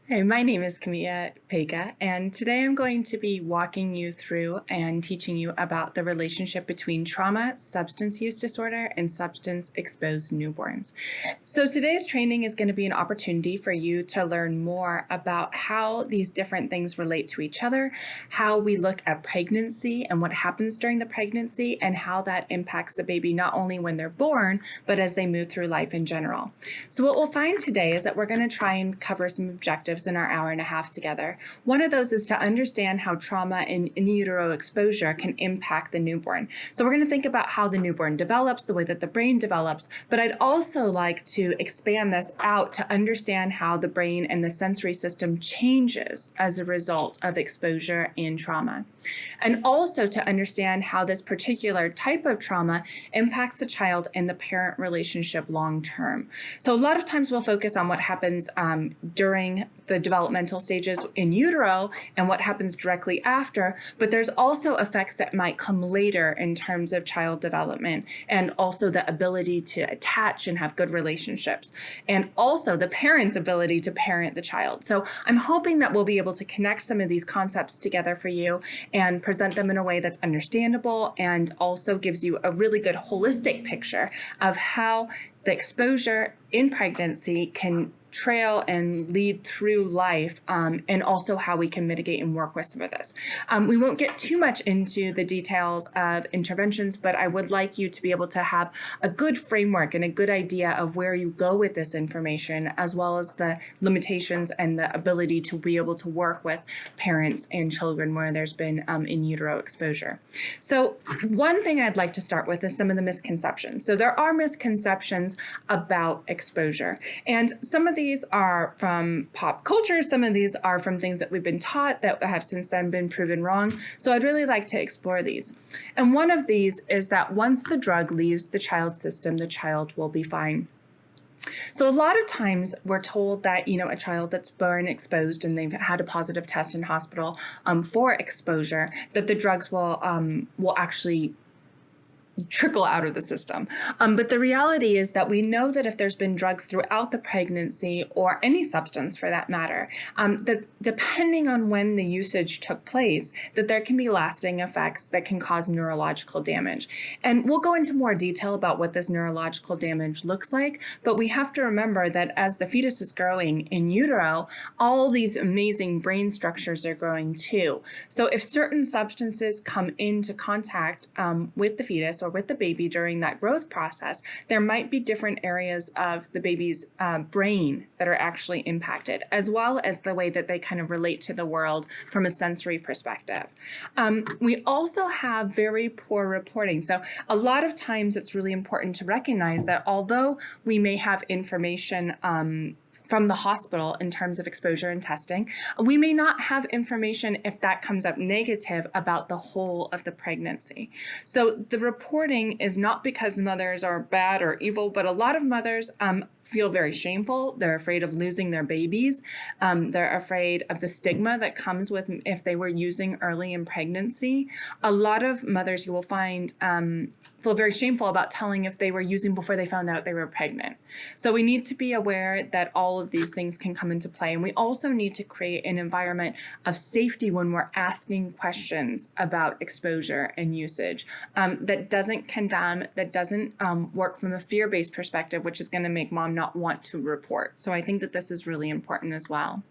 Hey, my name is Camea Peca, and today I'm going to be walking you through and teaching you about the relationship between trauma, substance use disorder, and substance-exposed newborns. So today's training is going to be an opportunity for you to learn more about how these different things relate to each other, how we look at pregnancy and what happens during the pregnancy, and how that impacts the baby not only when they're born, but as they move through life in general. So what we'll find today is that we're going to try and cover some objectives in our hour and a half together. One of those is to understand how trauma and in utero exposure can impact the newborn. So we're going to think about how the newborn develops, the way that the brain develops, but I'd also like to expand this out to understand how the brain and the sensory system changes as a result of exposure and trauma. And also to understand how this particular type of trauma impacts the child and the parent relationship long term. So a lot of times we'll focus on what happens during the developmental stages in utero and what happens directly after, but there's also effects that might come later in terms of child development and also the ability to attach and have good relationships and also the parent's ability to parent the child. So I'm hoping that we'll be able to connect some of these concepts together for you and present them in a way that's understandable and also gives you a really good holistic picture of how the exposure in pregnancy can trail and lead through life, and also how we can mitigate and work with some of this. We won't get too much into the details of interventions, but I would like you to be able to have a good framework and a good idea of where you go with this information, as well as the limitations and the ability to be able to work with parents and children where there's been in utero exposure. So one thing I'd like to start with is some of the misconceptions. So there are misconceptions about exposure, and some of these are from pop culture. Some of these are from things that we've been taught that have since then been proven wrong. So I'd really like to explore these. And one of these is that once the drug leaves the child's system, the child will be fine. So a lot of times we're told that, a child that's born exposed and they've had a positive test in hospital for exposure, that the drugs will actually trickle out of the system. But the reality is that we know that if there's been drugs throughout the pregnancy or any substance for that matter, that depending on when the usage took place, that there can be lasting effects that can cause neurological damage. And we'll go into more detail about what this neurological damage looks like, but we have to remember that as the fetus is growing in utero, all these amazing brain structures are growing too. So if certain substances come into contact with the fetus or with the baby during that growth process, there might be different areas of the baby's brain that are actually impacted, as well as the way that they kind of relate to the world from a sensory perspective. We also have very poor reporting. So a lot of times it's really important to recognize that although we may have information from the hospital in terms of exposure and testing, we may not have information if that comes up negative about the whole of the pregnancy. So the reporting is not because mothers are bad or evil, but a lot of mothers feel very shameful. They're afraid of losing their babies. They're afraid of the stigma that comes with if they were using early in pregnancy. A lot of mothers you will find feel very shameful about telling if they were using before they found out they were pregnant. So we need to be aware that all of these things can come into play. And we also need to create an environment of safety when we're asking questions about exposure and usage that doesn't condemn, that doesn't work from a fear-based perspective, which is going to make mom not want to report. So I think that this is really important as well.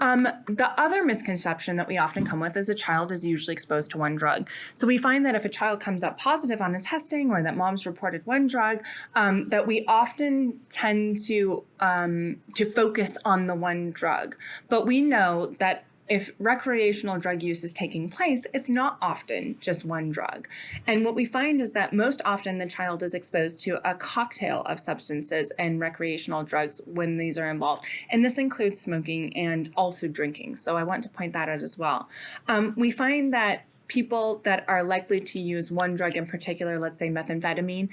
The other misconception that we often come with is a child is usually exposed to one drug. So we find that if a child comes up positive on a testing or that mom's reported one drug, that we often tend to focus on the one drug. But we know that if recreational drug use is taking place, it's not often just one drug. And what we find is that most often the child is exposed to a cocktail of substances and recreational drugs when these are involved. And this includes smoking and also drinking. So I want to point that out as well. We find that people that are likely to use one drug in particular, let's say methamphetamine,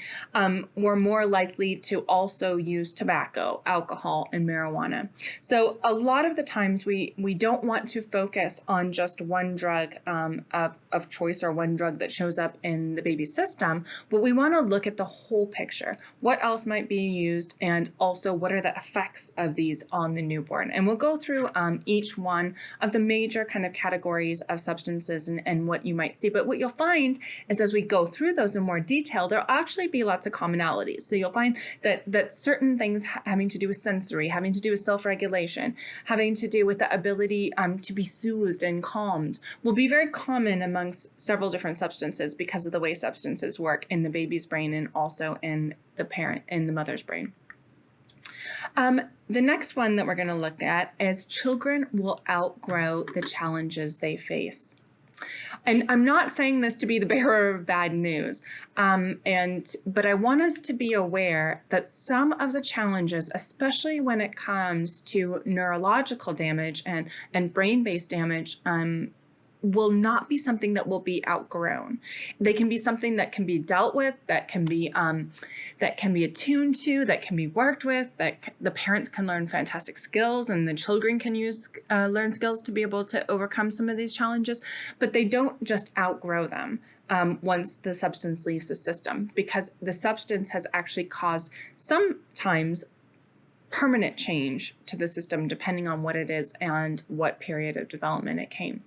were more likely to also use tobacco, alcohol, and marijuana. So a lot of the times we don't want to focus on just one drug of choice or one drug that shows up in the baby's system, but we want to look at the whole picture. What else might be used, and also what are the effects of these on the newborn? And we'll go through each one of the major kind of categories of substances and what you might see. But what you'll find is as we go through those in more detail, there'll actually be lots of commonalities. So you'll find that certain things having to do with sensory, having to do with self-regulation, having to do with the ability to be soothed and calmed will be very common amongst several different substances because of the way substances work in the baby's brain and also in the mother's brain. The next one that we're going to look at is children will outgrow the challenges they face. And I'm not saying this to be the bearer of bad news, but I want us to be aware that some of the challenges, especially when it comes to neurological damage and brain-based damage, will not be something that will be outgrown. They can be something that can be dealt with, that can be attuned to, that can be worked with, that the parents can learn fantastic skills and the children can learn skills to be able to overcome some of these challenges, but they don't just outgrow them once the substance leaves the system, because the substance has actually caused sometimes permanent change to the system depending on what it is and what period of development it came.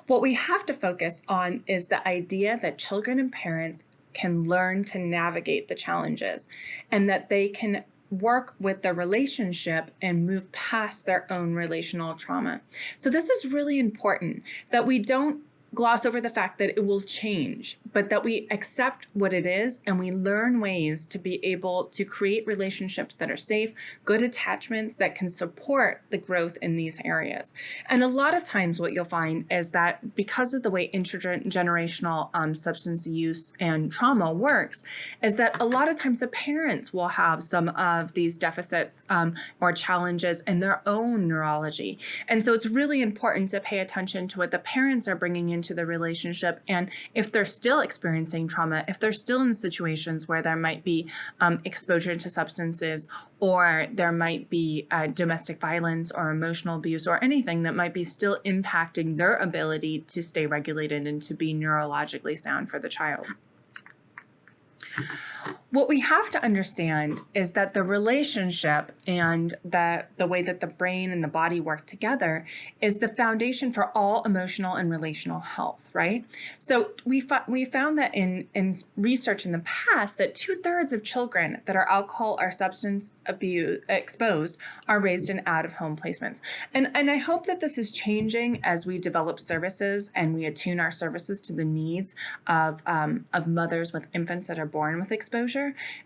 What we have to focus on is the idea that children and parents can learn to navigate the challenges and that they can work with the relationship and move past their own relational trauma. So this is really important, that we don't gloss over the fact that it will change, but that we accept what it is and we learn ways to be able to create relationships that are safe, good attachments that can support the growth in these areas. And a lot of times what you'll find is that because of the way intergenerational substance use and trauma works, is that a lot of times the parents will have some of these deficits or challenges in their own neurology. And so it's really important to pay attention to what the parents are bringing into the relationship, and if they're still experiencing trauma, if they're still in situations where there might be exposure to substances, or there might be domestic violence or emotional abuse or anything that might be still impacting their ability to stay regulated and to be neurologically sound for the child. What we have to understand is that the relationship and the way that the brain and the body work together is the foundation for all emotional and relational health, right? So we found that in research in the past that 2/3 of children that are alcohol or substance abuse exposed are raised in out-of-home placements. And I hope that this is changing as we develop services and we attune our services to the needs of mothers with infants that are born with exposure.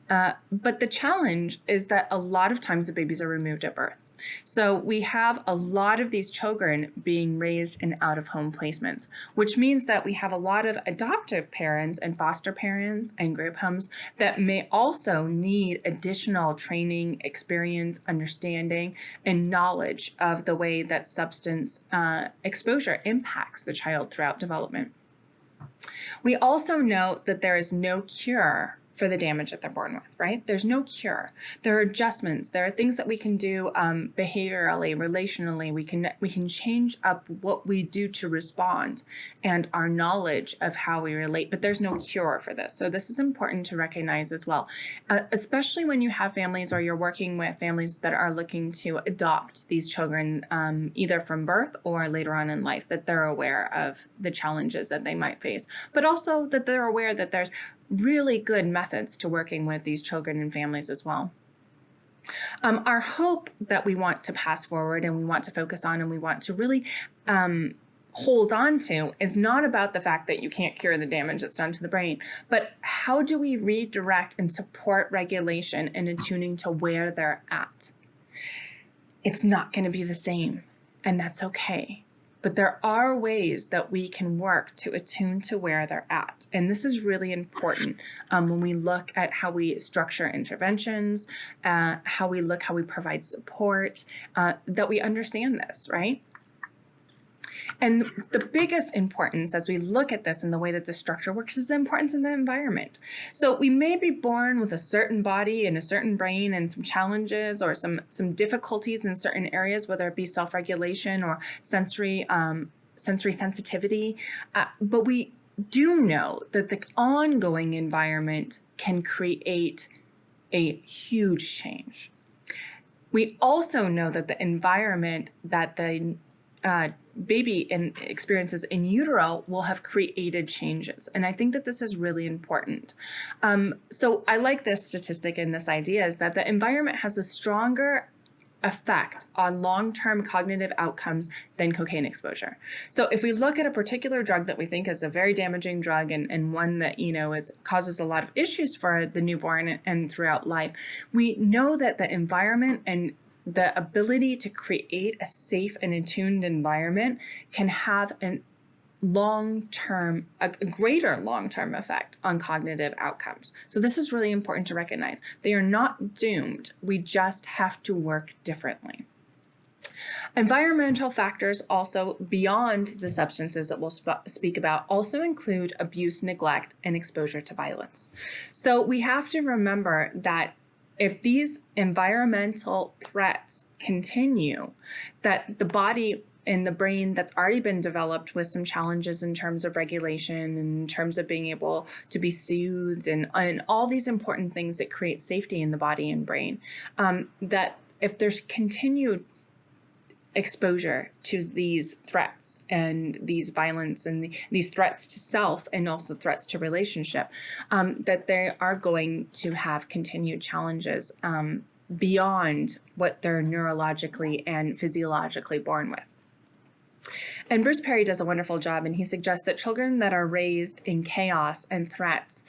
But the challenge is that a lot of times the babies are removed at birth. So we have a lot of these children being raised in out-of-home placements, which means that we have a lot of adoptive parents and foster parents and group homes that may also need additional training, experience, understanding, and knowledge of the way that substance exposure impacts the child throughout development. We also know that there is no cure for the damage that they're born with, right? There's no cure. There are adjustments. There are things that we can do behaviorally, relationally. We can change up what we do to respond and our knowledge of how we relate, but there's no cure for this. So this is important to recognize as well, especially when you have families or you're working with families that are looking to adopt these children either from birth or later on in life, that they're aware of the challenges that they might face, but also that they're aware that there's really good methods to working with these children and families as well. Our hope that we want to pass forward and we want to focus on and we want to really hold on to is not about the fact that you can't cure the damage that's done to the brain, but how do we redirect and support regulation and attuning to where they're at? It's not going to be the same, and that's okay. But there are ways that we can work to attune to where they're at. And this is really important when we look at how we structure interventions, how we provide support, that we understand this, right? And the biggest importance as we look at this and the way that the structure works is the importance of the environment. So we may be born with a certain body and a certain brain and some challenges or some difficulties in certain areas, whether it be self-regulation or sensory sensitivity. But we do know that the ongoing environment can create a huge change. We also know that the environment that the baby experiences in utero will have created changes. And I think that this is really important. So I like this statistic and this idea is that the environment has a stronger effect on long-term cognitive outcomes than cocaine exposure. So if we look at a particular drug that we think is a very damaging drug and one that, causes a lot of issues for the newborn and throughout life, we know that the environment and the ability to create a safe and attuned environment can have a greater long-term effect on cognitive outcomes. So this is really important to recognize. They are not doomed. We just have to work differently. Environmental factors also beyond the substances that we'll speak about also include abuse, neglect, and exposure to violence. So we have to remember that if these environmental threats continue, that the body and the brain that's already been developed with some challenges in terms of regulation and in terms of being able to be soothed and all these important things that create safety in the body and brain, that if there's continued exposure to these threats and these violence and these threats to self and also threats to relationship, that they are going to have continued challenges beyond what they're neurologically and physiologically born with. And Bruce Perry does a wonderful job, and he suggests that children that are raised in chaos and threats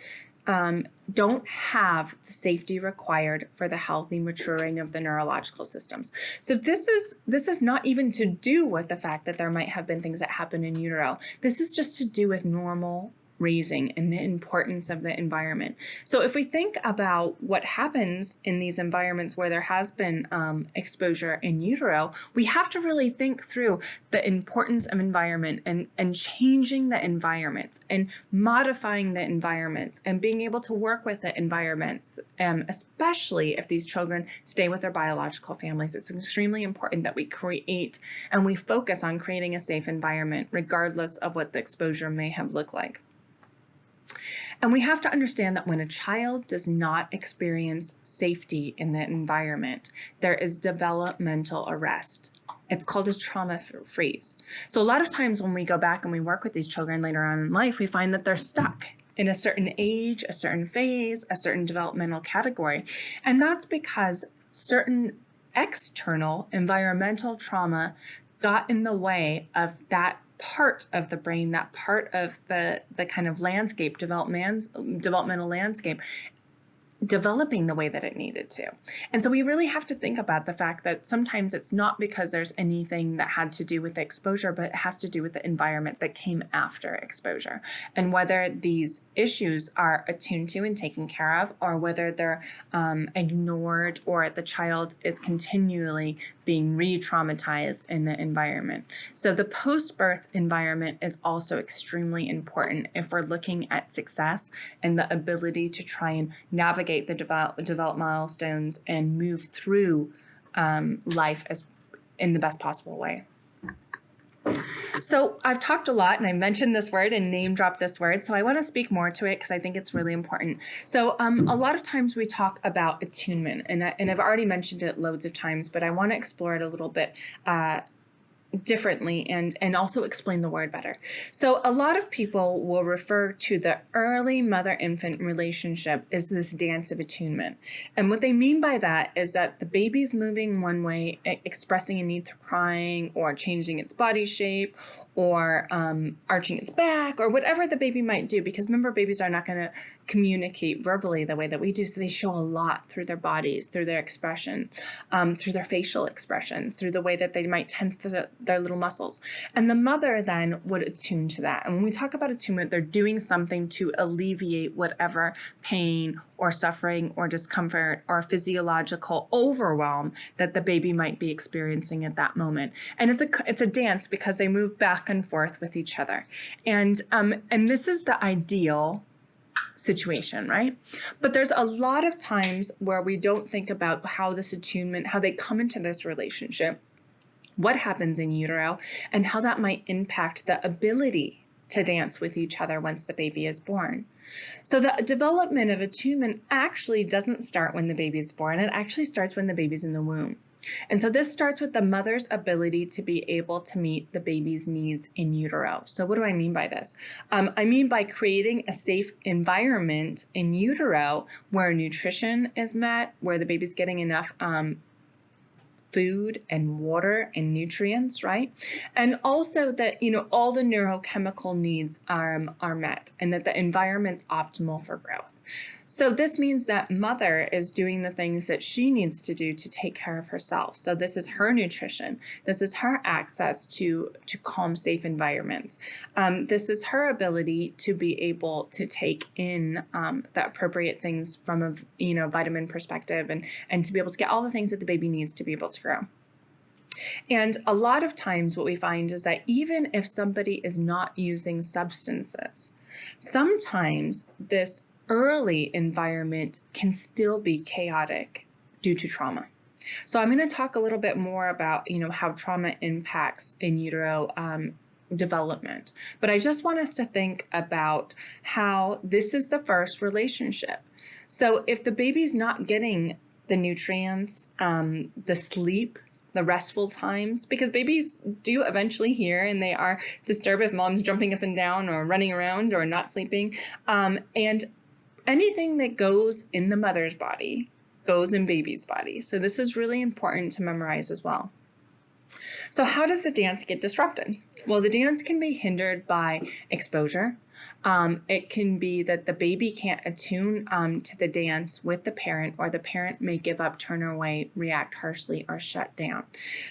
don't have the safety required for the healthy maturing of the neurological systems. So this is not even to do with the fact that there might have been things that happen in utero. This is just to do with normal raising and the importance of the environment. So if we think about what happens in these environments where there has been exposure in utero, we have to really think through the importance of environment and changing the environments and modifying the environments and being able to work with the environments, especially if these children stay with their biological families. It's extremely important that we create and we focus on creating a safe environment regardless of what the exposure may have looked like. And we have to understand that when a child does not experience safety in the environment, there is developmental arrest. It's called a trauma freeze. So a lot of times when we go back and we work with these children later on in life, we find that they're stuck in a certain age, a certain phase, a certain developmental category. And that's because certain external environmental trauma got in the way of that part of the brain, that part of the kind of landscape, developmental landscape, developing the way that it needed to. And so we really have to think about the fact that sometimes it's not because there's anything that had to do with the exposure, but it has to do with the environment that came after exposure. And whether these issues are attuned to and taken care of, or whether they're ignored, or the child is continually being re-traumatized in the environment. So the post-birth environment is also extremely important if we're looking at success and the ability to try and navigate the develop milestones and move through life as in the best possible way. So I've talked a lot and I mentioned this word and name dropped this word. So I want to speak more to it because I think it's really important. So a lot of times we talk about attunement and I've already mentioned it loads of times, but I want to explore it a little bit differently and also explain the word better. So a lot of people will refer to the early mother-infant relationship as this dance of attunement. And what they mean by that is that the baby's moving one way, expressing a need to crying or changing its body shape, or arching its back or whatever the baby might do. Because remember, babies are not going to communicate verbally the way that we do. So they show a lot through their bodies, through their expression, through their facial expressions, through the way that they might tense their little muscles. And the mother then would attune to that. And when we talk about attunement, they're doing something to alleviate whatever pain or suffering or discomfort or physiological overwhelm that the baby might be experiencing at that moment. And it's a dance because they move back and forth with each other. And this is the ideal situation, right? But there's a lot of times where we don't think about how this attunement, how they come into this relationship, what happens in utero, and how that might impact the ability to dance with each other once the baby is born. So the development of attunement actually doesn't start when the baby is born. It actually starts when the baby's in the womb. And so this starts with the mother's ability to be able to meet the baby's needs in utero. So what do I mean by this? I mean by creating a safe environment in utero where nutrition is met, where the baby's getting enough food and water and nutrients, right? And also that, all the neurochemical needs are met and that the environment's optimal for growth. So this means that mother is doing the things that she needs to do to take care of herself. So this is her nutrition. This is her access to calm, safe environments. This is her ability to be able to take in the appropriate things from a vitamin perspective and to be able to get all the things that the baby needs to be able to grow. And a lot of times what we find is that even if somebody is not using substances, sometimes this early environment can still be chaotic due to trauma. So I'm going to talk a little bit more about, how trauma impacts in utero development. But I just want us to think about how this is the first relationship. So if the baby's not getting the nutrients, the sleep, the restful times, because babies do eventually hear and they are disturbed if mom's jumping up and down or running around or not sleeping. And anything that goes in the mother's body goes in baby's body. So this is really important to memorize as well. So how does the dance get disrupted? Well, the dance can be hindered by exposure. It can be that the baby can't attune to the dance with the parent, or the parent may give up, turn away, react harshly, or shut down.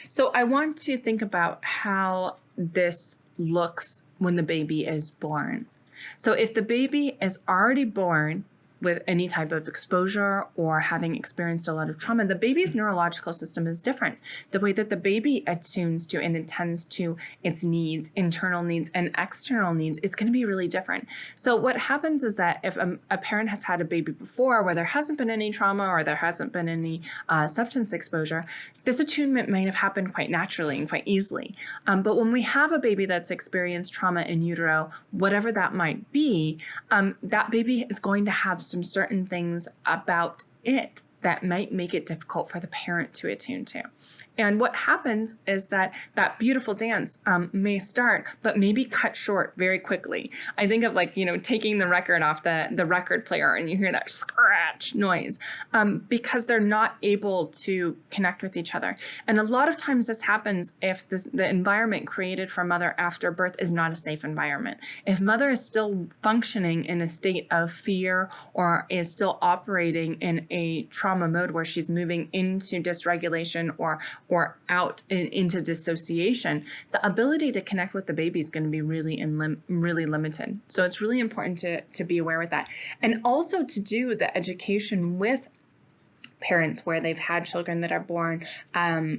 So I want to think about how this looks when the baby is born. So if the baby is already born with any type of exposure or having experienced a lot of trauma, the baby's neurological system is different. The way that the baby attunes to and attends to its needs, internal needs and external needs, is going to be really different. So what happens is that if a parent has had a baby before where there hasn't been any trauma or there hasn't been any substance exposure, this attunement may have happened quite naturally and quite easily. But when we have a baby that's experienced trauma in utero, whatever that might be, that baby is going to have some certain things about it that might make it difficult for the parent to attune to. And what happens is that beautiful dance may start, but maybe cut short very quickly. I think of taking the record off the record player and you hear that scratch noise because they're not able to connect with each other. And a lot of times this happens if the environment created for mother after birth is not a safe environment. If mother is still functioning in a state of fear or is still operating in a trauma mode where she's moving into dysregulation or out into dissociation, the ability to connect with the baby is going to be really limited. So it's really important to be aware with that. And also to do the education with parents where they've had children that are born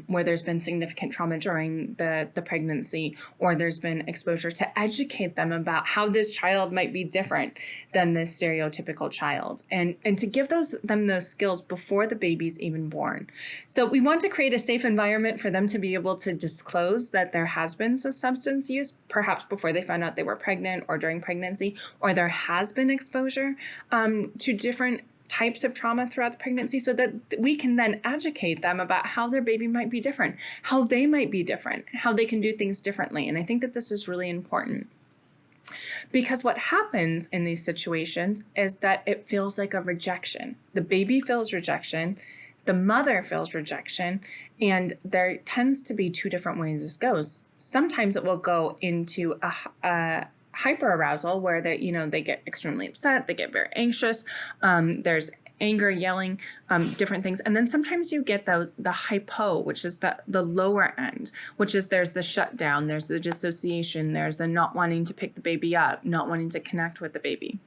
where there's been significant trauma during the pregnancy, or there's been exposure, to educate them about how this child might be different than this stereotypical child, and to give them those skills before the baby's even born. So we want to create a safe environment for them to be able to disclose that there has been some substance use, perhaps before they found out they were pregnant or during pregnancy, or there has been exposure to different types of trauma throughout the pregnancy, so that we can then educate them about how their baby might be different, how they might be different, how they can do things differently. And I think that this is really important, because what happens in these situations is that it feels like a rejection. The baby feels rejection, the mother feels rejection, and there tends to be two different ways this goes. sometimes it will go into a hyperarousal where they get extremely upset, they get very anxious. There's anger, yelling, different things. And then sometimes you get the hypo, which is the lower end, which is there's the shutdown, there's the dissociation, there's the not wanting to pick the baby up, not wanting to connect with the baby.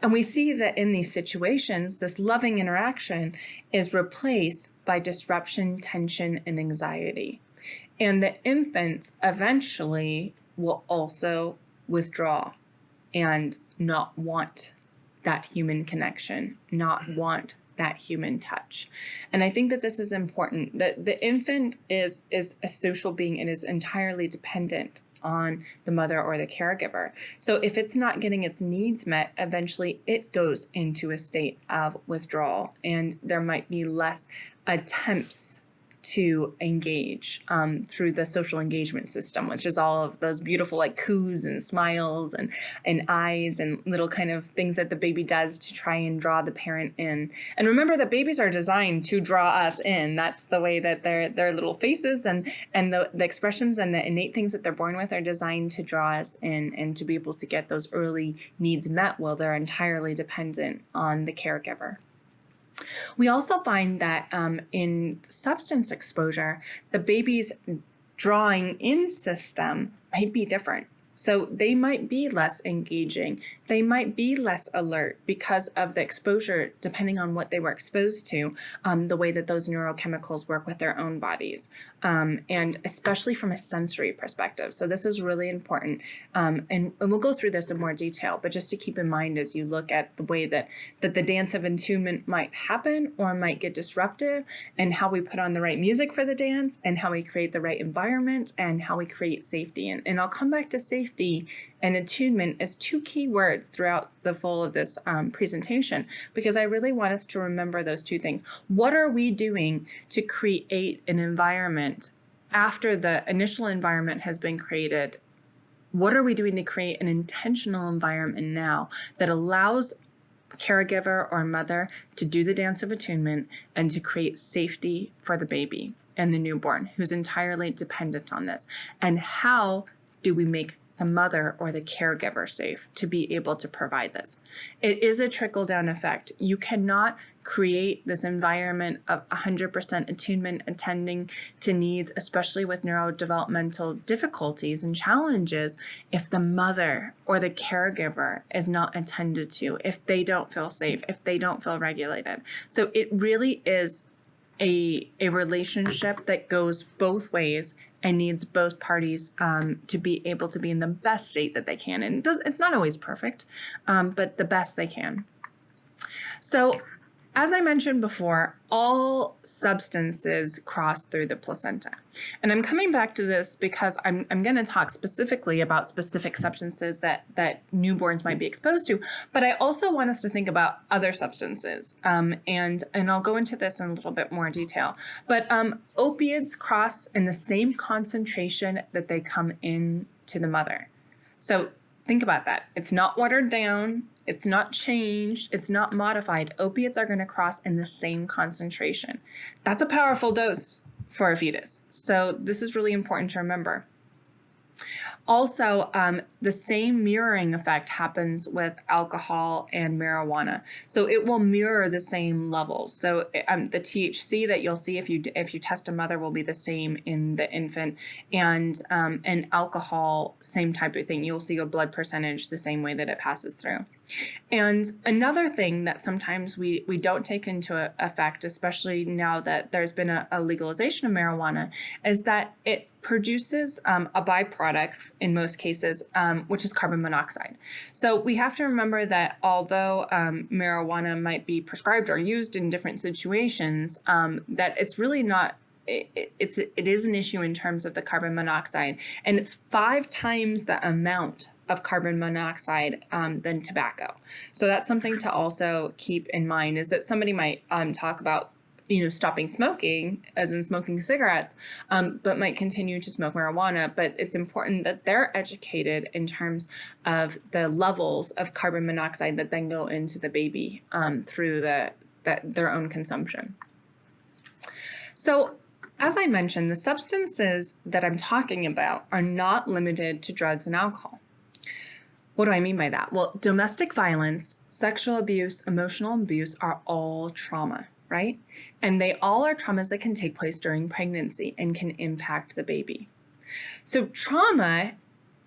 And we see that in these situations, this loving interaction is replaced by disruption, tension, and anxiety. And the infants eventually will also withdraw and not want that human connection, not want that human touch. And I think that this is important, that the infant is a social being and is entirely dependent on the mother or the caregiver. So if it's not getting its needs met, eventually it goes into a state of withdrawal, and there might be less attempts to engage through the social engagement system, which is all of those beautiful like coos and smiles and eyes and little kind of things that the baby does to try and draw the parent in. And remember that babies are designed to draw us in. That's the way that their little faces and the expressions and the innate things that they're born with are designed to draw us in and to be able to get those early needs met while they're entirely dependent on the caregiver. We also find that in substance exposure, the baby's drawing in system might be different. So they might be less engaging. They might be less alert because of the exposure, depending on what they were exposed to, the way that those neurochemicals work with their own bodies, and especially from a sensory perspective. So this is really important. And we'll go through this in more detail, but just to keep in mind as you look at the way that the dance of attunement might happen or might get disruptive, and how we put on the right music for the dance, and how we create the right environment, and how we create safety. And I'll come back to safety and attunement as two key words throughout the full of this presentation, because I really want us to remember those two things. What are we doing to create an environment after the initial environment has been created? What are we doing to create an intentional environment now that allows caregiver or mother to do the dance of attunement and to create safety for the baby and the newborn who's entirely dependent on this? And how do we make the mother or the caregiver safe to be able to provide this? It is a trickle-down effect. You cannot create this environment of 100% attunement, attending to needs, especially with neurodevelopmental difficulties and challenges, if the mother or the caregiver is not attended to, if they don't feel safe, if they don't feel regulated. So it really is a relationship that goes both ways and needs both parties to be able to be in the best state that they can. And it's not always perfect, but the best they can. So as I mentioned before, all substances cross through the placenta. And I'm coming back to this because I'm going to talk specifically about specific substances that newborns might be exposed to, but I also want us to think about other substances. And I'll go into this in a little bit more detail. But opioids cross in the same concentration that they come in to the mother. So think about that. It's not watered down. It's not changed. It's not modified. Opiates are going to cross in the same concentration. That's a powerful dose for a fetus. So this is really important to remember. Also, the same mirroring effect happens with alcohol and marijuana. So it will mirror the same levels. So the THC that you'll see if you test a mother will be the same in the infant, and alcohol, same type of thing. You'll see a blood percentage the same way that it passes through. And another thing that sometimes we don't take into effect, especially now that there's been a legalization of marijuana, is that it produces a byproduct in most cases, which is carbon monoxide. So we have to remember that although marijuana might be prescribed or used in different situations, that it's really not. It is an issue in terms of the carbon monoxide, and it's 5 times the amount of carbon monoxide than tobacco. So that's something to also keep in mind, is that somebody might talk about stopping smoking, as in smoking cigarettes, but might continue to smoke marijuana. But it's important that they're educated in terms of the levels of carbon monoxide that then go into the baby through their own consumption. So As I mentioned, the substances that I'm talking about are not limited to drugs and alcohol. What do I mean by that? Well, domestic violence, sexual abuse, emotional abuse are all trauma, right? And they all are traumas that can take place during pregnancy and can impact the baby. So trauma,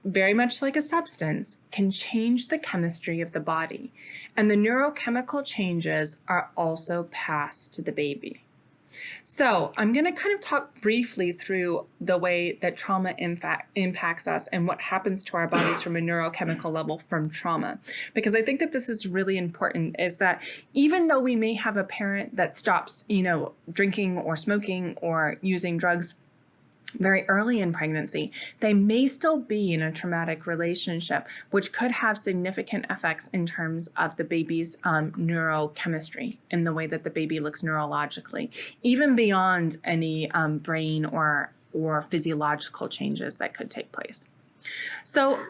very much like a substance, can change the chemistry of the body. And the neurochemical changes are also passed to the baby. So I'm going to kind of talk briefly through the way that trauma impacts us and what happens to our bodies from a neurochemical level from trauma. Because I think that this is really important, is that even though we may have a parent that stops, drinking or smoking or using drugs very early in pregnancy, they may still be in a traumatic relationship, which could have significant effects in terms of the baby's neurochemistry and the way that the baby looks neurologically, even beyond any brain or physiological changes that could take place. So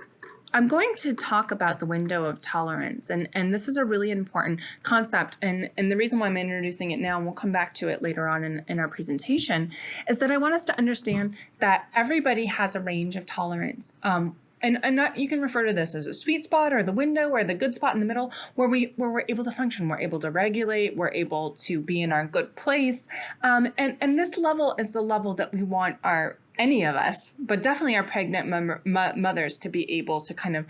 I'm going to talk about the window of tolerance, and this is a really important concept, and the reason why I'm introducing it now, and we'll come back to it later on in our presentation, is that I want us to understand that everybody has a range of tolerance. You can refer to this as a sweet spot or the window or the good spot in the middle where we're able to function, we're able to regulate, we're able to be in our good place. And this level is the level that we want any of us, but definitely our pregnant mothers to be able to kind of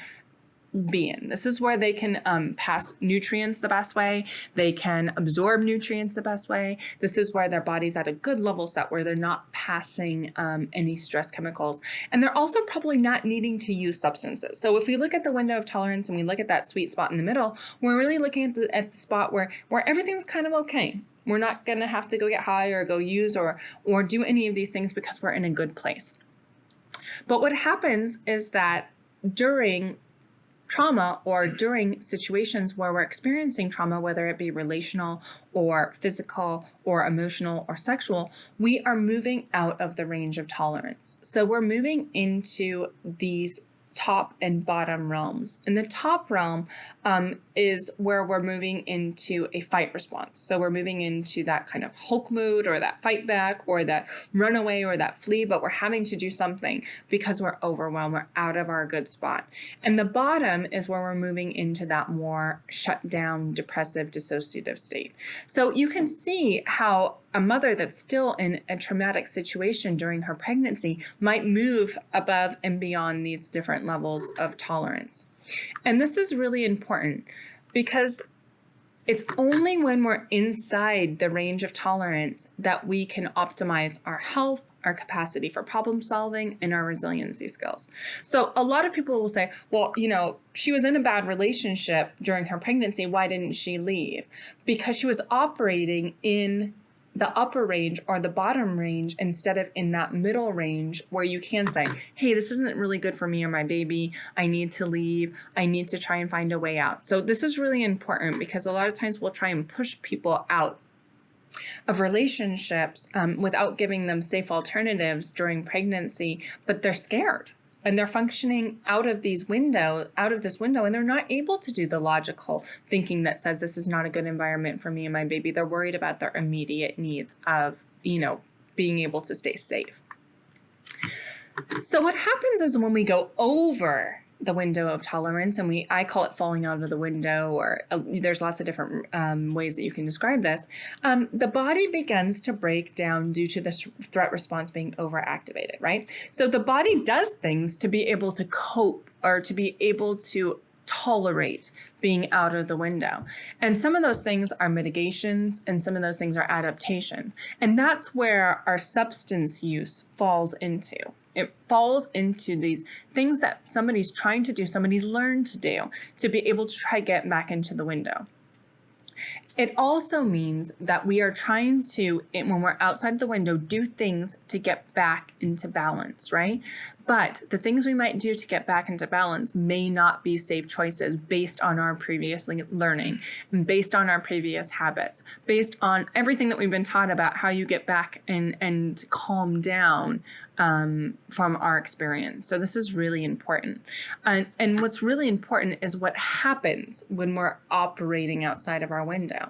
be in. This is where they can pass nutrients the best way. They can absorb nutrients the best way. This is where their body's at a good level set where they're not passing any stress chemicals. And they're also probably not needing to use substances. So if we look at the window of tolerance and we look at that sweet spot in the middle, we're really looking at the spot where everything's kind of okay. We're not going to have to go get high or go use or do any of these things because we're in a good place. But what happens is that during trauma or during situations where we're experiencing trauma, whether it be relational or physical or emotional or sexual, we are moving out of the range of tolerance. So we're moving into these top and bottom realms. And the top realm is where we're moving into a fight response. So we're moving into that kind of Hulk mood or that fight back or that run away or that flee, but we're having to do something because we're overwhelmed, we're out of our good spot. And the bottom is where we're moving into that more shut down, depressive, dissociative state. So you can see how a mother that's still in a traumatic situation during her pregnancy might move above and beyond these different levels of tolerance. And this is really important because it's only when we're inside the range of tolerance that we can optimize our health, our capacity for problem solving, and our resiliency skills. So a lot of people will say, well, she was in a bad relationship during her pregnancy. Why didn't she leave? Because she was operating in the upper range or the bottom range instead of in that middle range where you can say, hey, this isn't really good for me or my baby. I need to leave. I need to try and find a way out. So this is really important because a lot of times we'll try and push people out of relationships without giving them safe alternatives during pregnancy, but they're scared. And they're functioning out of this window, and they're not able to do the logical thinking that says this is not a good environment for me and my baby. They're worried about their immediate needs of, being able to stay safe. So what happens is when we go over the window of tolerance, and I call it falling out of the window, or there's lots of different ways that you can describe this, the body begins to break down due to this threat response being overactivated, right? So the body does things to be able to cope or to be able to tolerate being out of the window. And some of those things are mitigations and some of those things are adaptations. And that's where our substance use falls into. It falls into these things that somebody's trying to do, somebody's learned to do, to be able to try get back into the window. It also means that we are trying to, when we're outside the window, do things to get back into balance, right? But the things we might do to get back into balance may not be safe choices based on our previous learning, and based on our previous habits, based on everything that we've been taught about how you get back and calm down from our experience. So this is really important. And what's really important is what happens when we're operating outside of our window.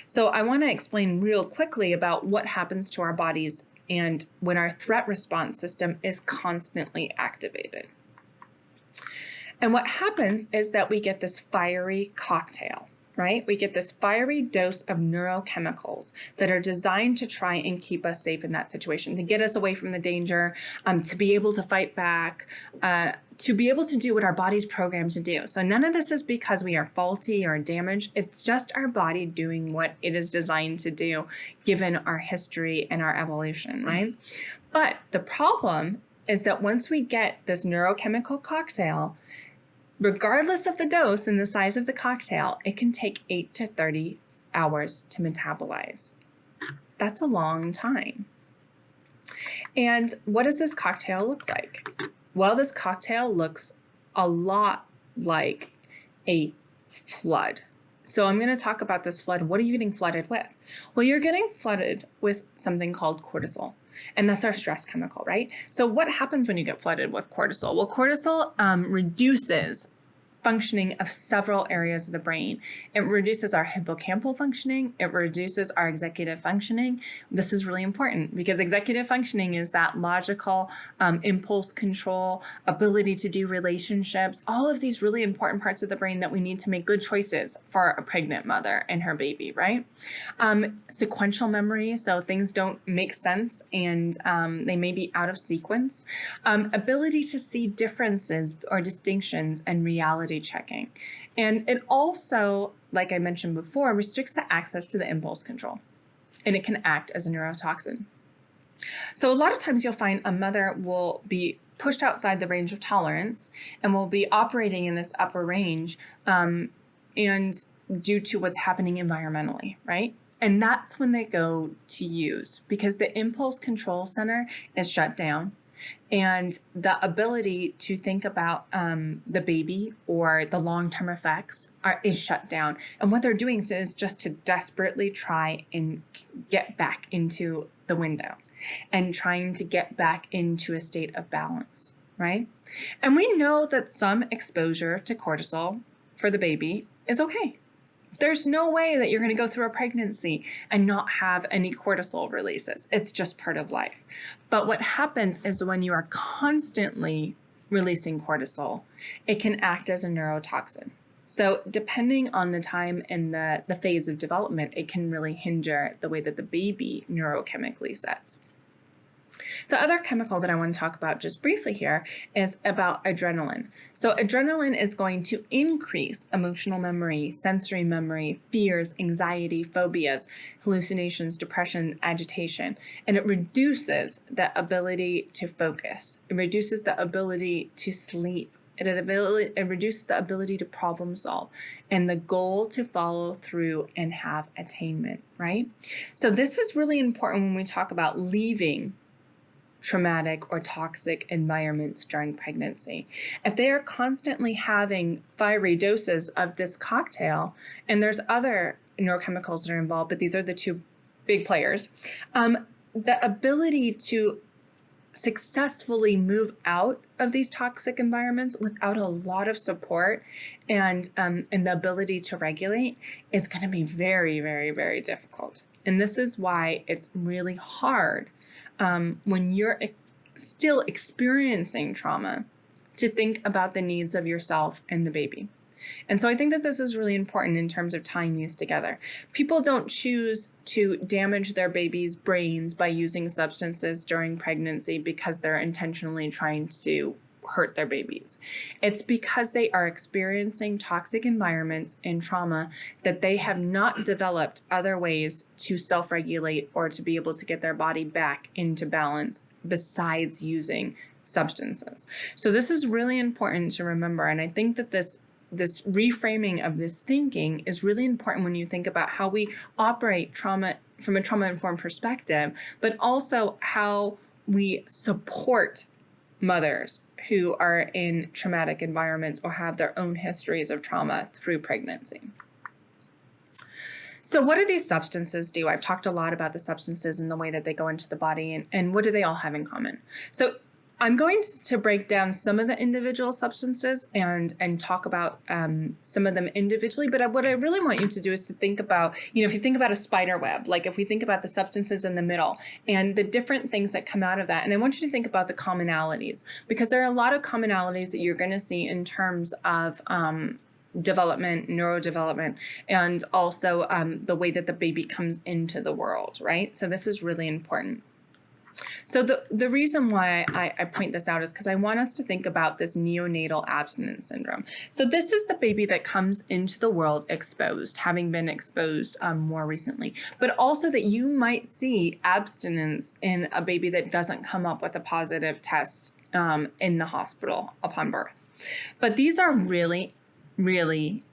So I want to explain real quickly about what happens to our bodies and when our threat response system is constantly activated. And what happens is that we get this fiery cocktail, right? We get this fiery dose of neurochemicals that are designed to try and keep us safe in that situation, to get us away from the danger, to be able to fight back, to be able to do what our body's programmed to do. So none of this is because we are faulty or damaged. It's just our body doing what it is designed to do, given our history and our evolution, right? But the problem is that once we get this neurochemical cocktail, regardless of the dose and the size of the cocktail, it can take 8 to 30 hours to metabolize. That's a long time. And what does this cocktail look like? Well, this cocktail looks a lot like a flood. So I'm going to talk about this flood. What are you getting flooded with? Well, you're getting flooded with something called cortisol. And that's our stress chemical, right? So what happens when you get flooded with cortisol? Well, cortisol reduces functioning of several areas of the brain. It reduces our hippocampal functioning. It reduces our executive functioning. This is really important because executive functioning is that logical impulse control, ability to do relationships, all of these really important parts of the brain that we need to make good choices for a pregnant mother and her baby, right? Sequential memory, so things don't make sense and they may be out of sequence. Ability to see differences or distinctions and reality checking. And it also, like I mentioned before, restricts the access to the impulse control, and it can act as a neurotoxin. So a lot of times you'll find a mother will be pushed outside the range of tolerance and will be operating in this upper range and due to what's happening environmentally, right? And that's when they go to use, because the impulse control center is shut down. And the ability to think about the baby or the long-term effects is shut down. And what they're doing is just to desperately try and get back into the window and trying to get back into a state of balance, right? And we know that some exposure to cortisol for the baby is okay. There's no way that you're going to go through a pregnancy and not have any cortisol releases. It's just part of life. But what happens is when you are constantly releasing cortisol, it can act as a neurotoxin. So depending on the time and the phase of development, it can really hinder the way that the baby neurochemically sets. The other chemical that I want to talk about just briefly here is about adrenaline. So adrenaline is going to increase emotional memory, sensory memory, fears, anxiety, phobias, hallucinations, depression, agitation, and it reduces the ability to focus. It reduces the ability to sleep. It reduces the ability to problem solve and the goal to follow through and have attainment, right? So this is really important when we talk about leaving traumatic or toxic environments during pregnancy. If they are constantly having fiery doses of this cocktail, and there's other neurochemicals that are involved, but these are the two big players, the ability to successfully move out of these toxic environments without a lot of support and the ability to regulate is going to be very, very, very difficult. And this is why it's really hard when you're still experiencing trauma to think about the needs of yourself and the baby. And so I think that this is really important in terms of tying these together. People don't choose to damage their baby's brains by using substances during pregnancy because they're intentionally trying to hurt their babies. It's because they are experiencing toxic environments and trauma that they have not developed other ways to self-regulate or to be able to get their body back into balance besides using substances. So this is really important to remember. And I think that this reframing of this thinking is really important when you think about how we operate trauma from a trauma-informed perspective, but also how we support mothers who are in traumatic environments or have their own histories of trauma through pregnancy. So what do these substances do? I've talked a lot about the substances and the way that they go into the body, and what do they all have in common? So I'm going to break down some of the individual substances and talk about some of them individually. But what I really want you to do is to think about, if you think about a spider web, like if we think about the substances in the middle and the different things that come out of that. And I want you to think about the commonalities, because there are a lot of commonalities that you're going to see in terms of development, neurodevelopment, and also the way that the baby comes into the world, right? So this is really important. So the reason why I point this out is because I want us to think about this neonatal abstinence syndrome. So this is the baby that comes into the world exposed, having been exposed more recently, but also that you might see abstinence in a baby that doesn't come up with a positive test in the hospital upon birth. But these are really, really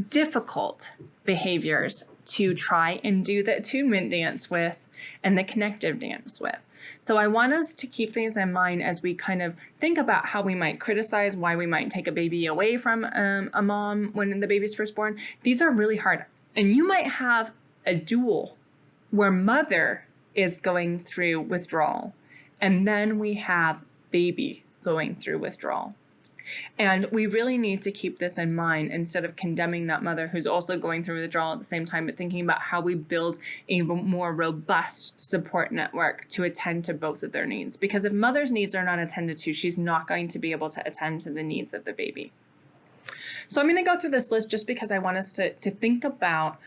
difficult behaviors to try and do the attunement dance with and the connective dance with. So I want us to keep things in mind as we kind of think about how we might criticize, why we might take a baby away from a mom when the baby's first born. These are really hard. And you might have a dual where mother is going through withdrawal, and then we have baby going through withdrawal. And we really need to keep this in mind instead of condemning that mother who's also going through withdrawal at the same time, but thinking about how we build a more robust support network to attend to both of their needs. Because if mother's needs are not attended to, she's not going to be able to attend to the needs of the baby. So I'm going to go through this list just because I want us to think about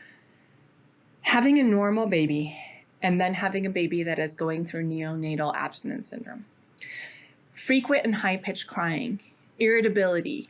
having a normal baby and then having a baby that is going through neonatal abstinence syndrome. Frequent and high-pitched crying, irritability,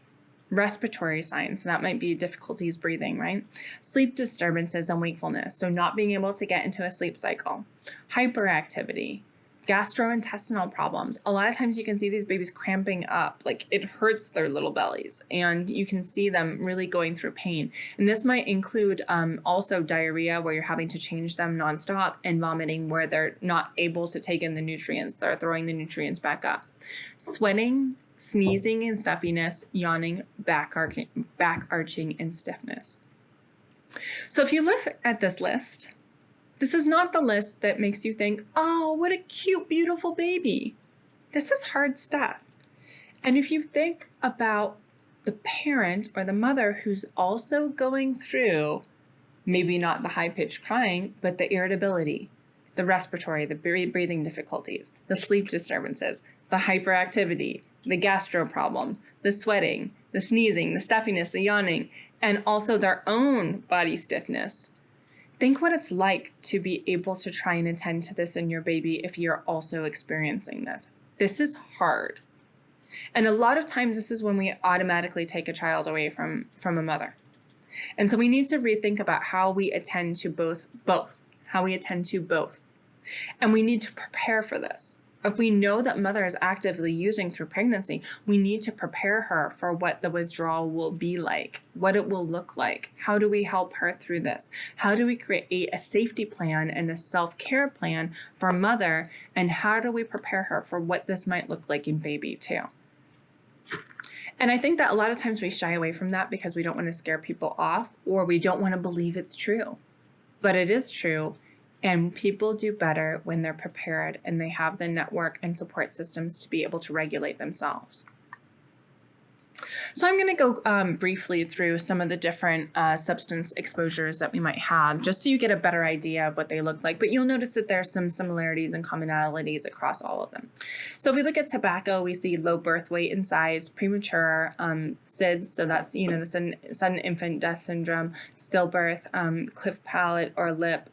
respiratory signs, so that might be difficulties breathing, right? Sleep disturbances and wakefulness, so not being able to get into a sleep cycle. Hyperactivity, gastrointestinal problems. A lot of times you can see these babies cramping up, like it hurts their little bellies, and you can see them really going through pain. And this might include also diarrhea, where you're having to change them nonstop, and vomiting, where they're not able to take in the nutrients. They're throwing the nutrients back up. Sweating, sneezing and stuffiness, yawning, back arching, and stiffness. So if you look at this list, this is not the list that makes you think, oh, what a cute, beautiful baby. This is hard stuff. And if you think about the parent or the mother who's also going through maybe not the high-pitched crying, but the irritability, the respiratory, the breathing difficulties, the sleep disturbances, the hyperactivity, the gastro problem, the sweating, the sneezing, the stuffiness, the yawning, and also their own body stiffness. Think what it's like to be able to try and attend to this in your baby if you're also experiencing this. This is hard. And a lot of times this is when we automatically take a child away from a mother. And so we need to rethink about how we attend to both, how we attend to both. And we need to prepare for this. If we know that mother is actively using through pregnancy, we need to prepare her for what the withdrawal will be like, what it will look like. How do we help her through this? How do we create a safety plan and a self-care plan for mother? And how do we prepare her for what this might look like in baby too? And I think that a lot of times we shy away from that because we don't want to scare people off, or we don't want to believe it's true. But it is true. And people do better when they're prepared and they have the network and support systems to be able to regulate themselves. So I'm going to go briefly through some of the different substance exposures that we might have, just so you get a better idea of what they look like. But you'll notice that there's some similarities and commonalities across all of them. So if we look at tobacco, we see low birth weight and size, premature SIDS, so that's the sudden infant death syndrome, stillbirth, cleft palate or lip,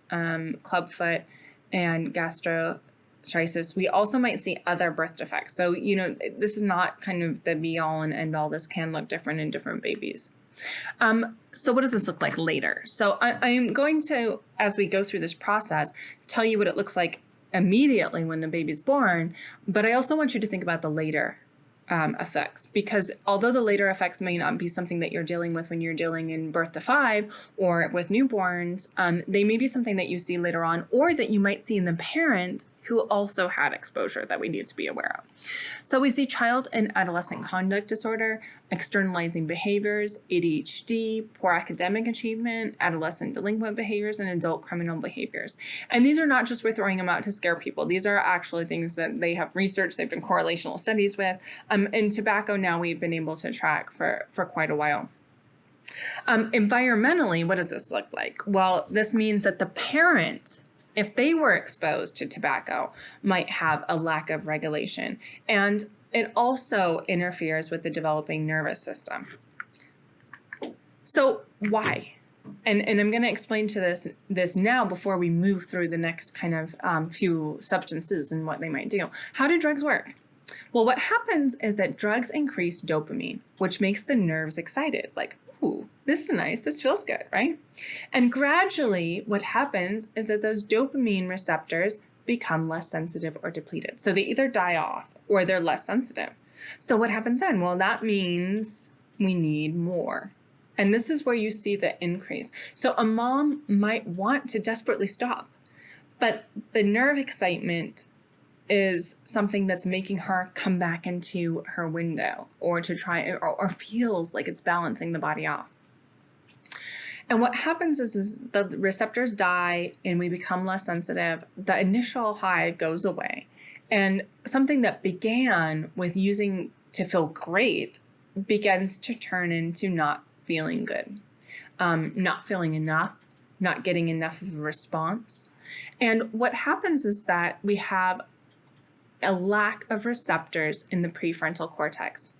clubfoot, and gastroenteritis. We also might see other birth defects. So, this is not kind of the be all and end all. This can look different in different babies. So what does this look like later? So I am going to, as we go through this process, tell you what it looks like immediately when the baby's born, but I also want you to think about the later effects, because although the later effects may not be something that you're dealing with when you're dealing in birth to 5 or with newborns, they may be something that you see later on, or that you might see in the parent who also had exposure that we need to be aware of. So we see child and adolescent conduct disorder, externalizing behaviors, ADHD, poor academic achievement, adolescent delinquent behaviors, and adult criminal behaviors. And these are not just we're throwing them out to scare people. These are actually things that they have researched, they've done correlational studies with. And tobacco now we've been able to track for quite a while. Environmentally, what does this look like? Well, this means that the parent, if they were exposed to tobacco, might have a lack of regulation. And it also interferes with the developing nervous system. So why? And I'm going to explain to this now before we move through the next kind of few substances and what they might do. How do drugs work? Well, what happens is that drugs increase dopamine, which makes the nerves excited, like, ooh, this is nice, this feels good, right? And gradually what happens is that those dopamine receptors become less sensitive or depleted. So they either die off or they're less sensitive. So what happens then? Well, that means we need more. And this is where you see the increase. So a mom might want to desperately stop, but the nerve excitement is something that's making her come back into her window or to try or feels like it's balancing the body off. And what happens is the receptors die and we become less sensitive. The initial high goes away. And something that began with using to feel great begins to turn into not feeling good, not feeling enough, not getting enough of a response. And what happens is that we have a lack of receptors in the prefrontal cortex.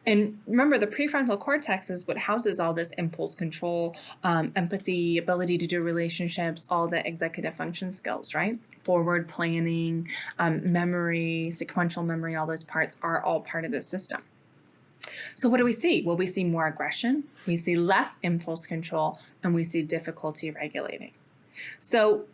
And remember, the prefrontal cortex is what houses all this impulse control, empathy, ability to do relationships, all the executive function skills, right? Forward planning, memory, sequential memory, all those parts are all part of this system. So what do we see? Well, we see more aggression, we see less impulse control, and we see difficulty regulating. So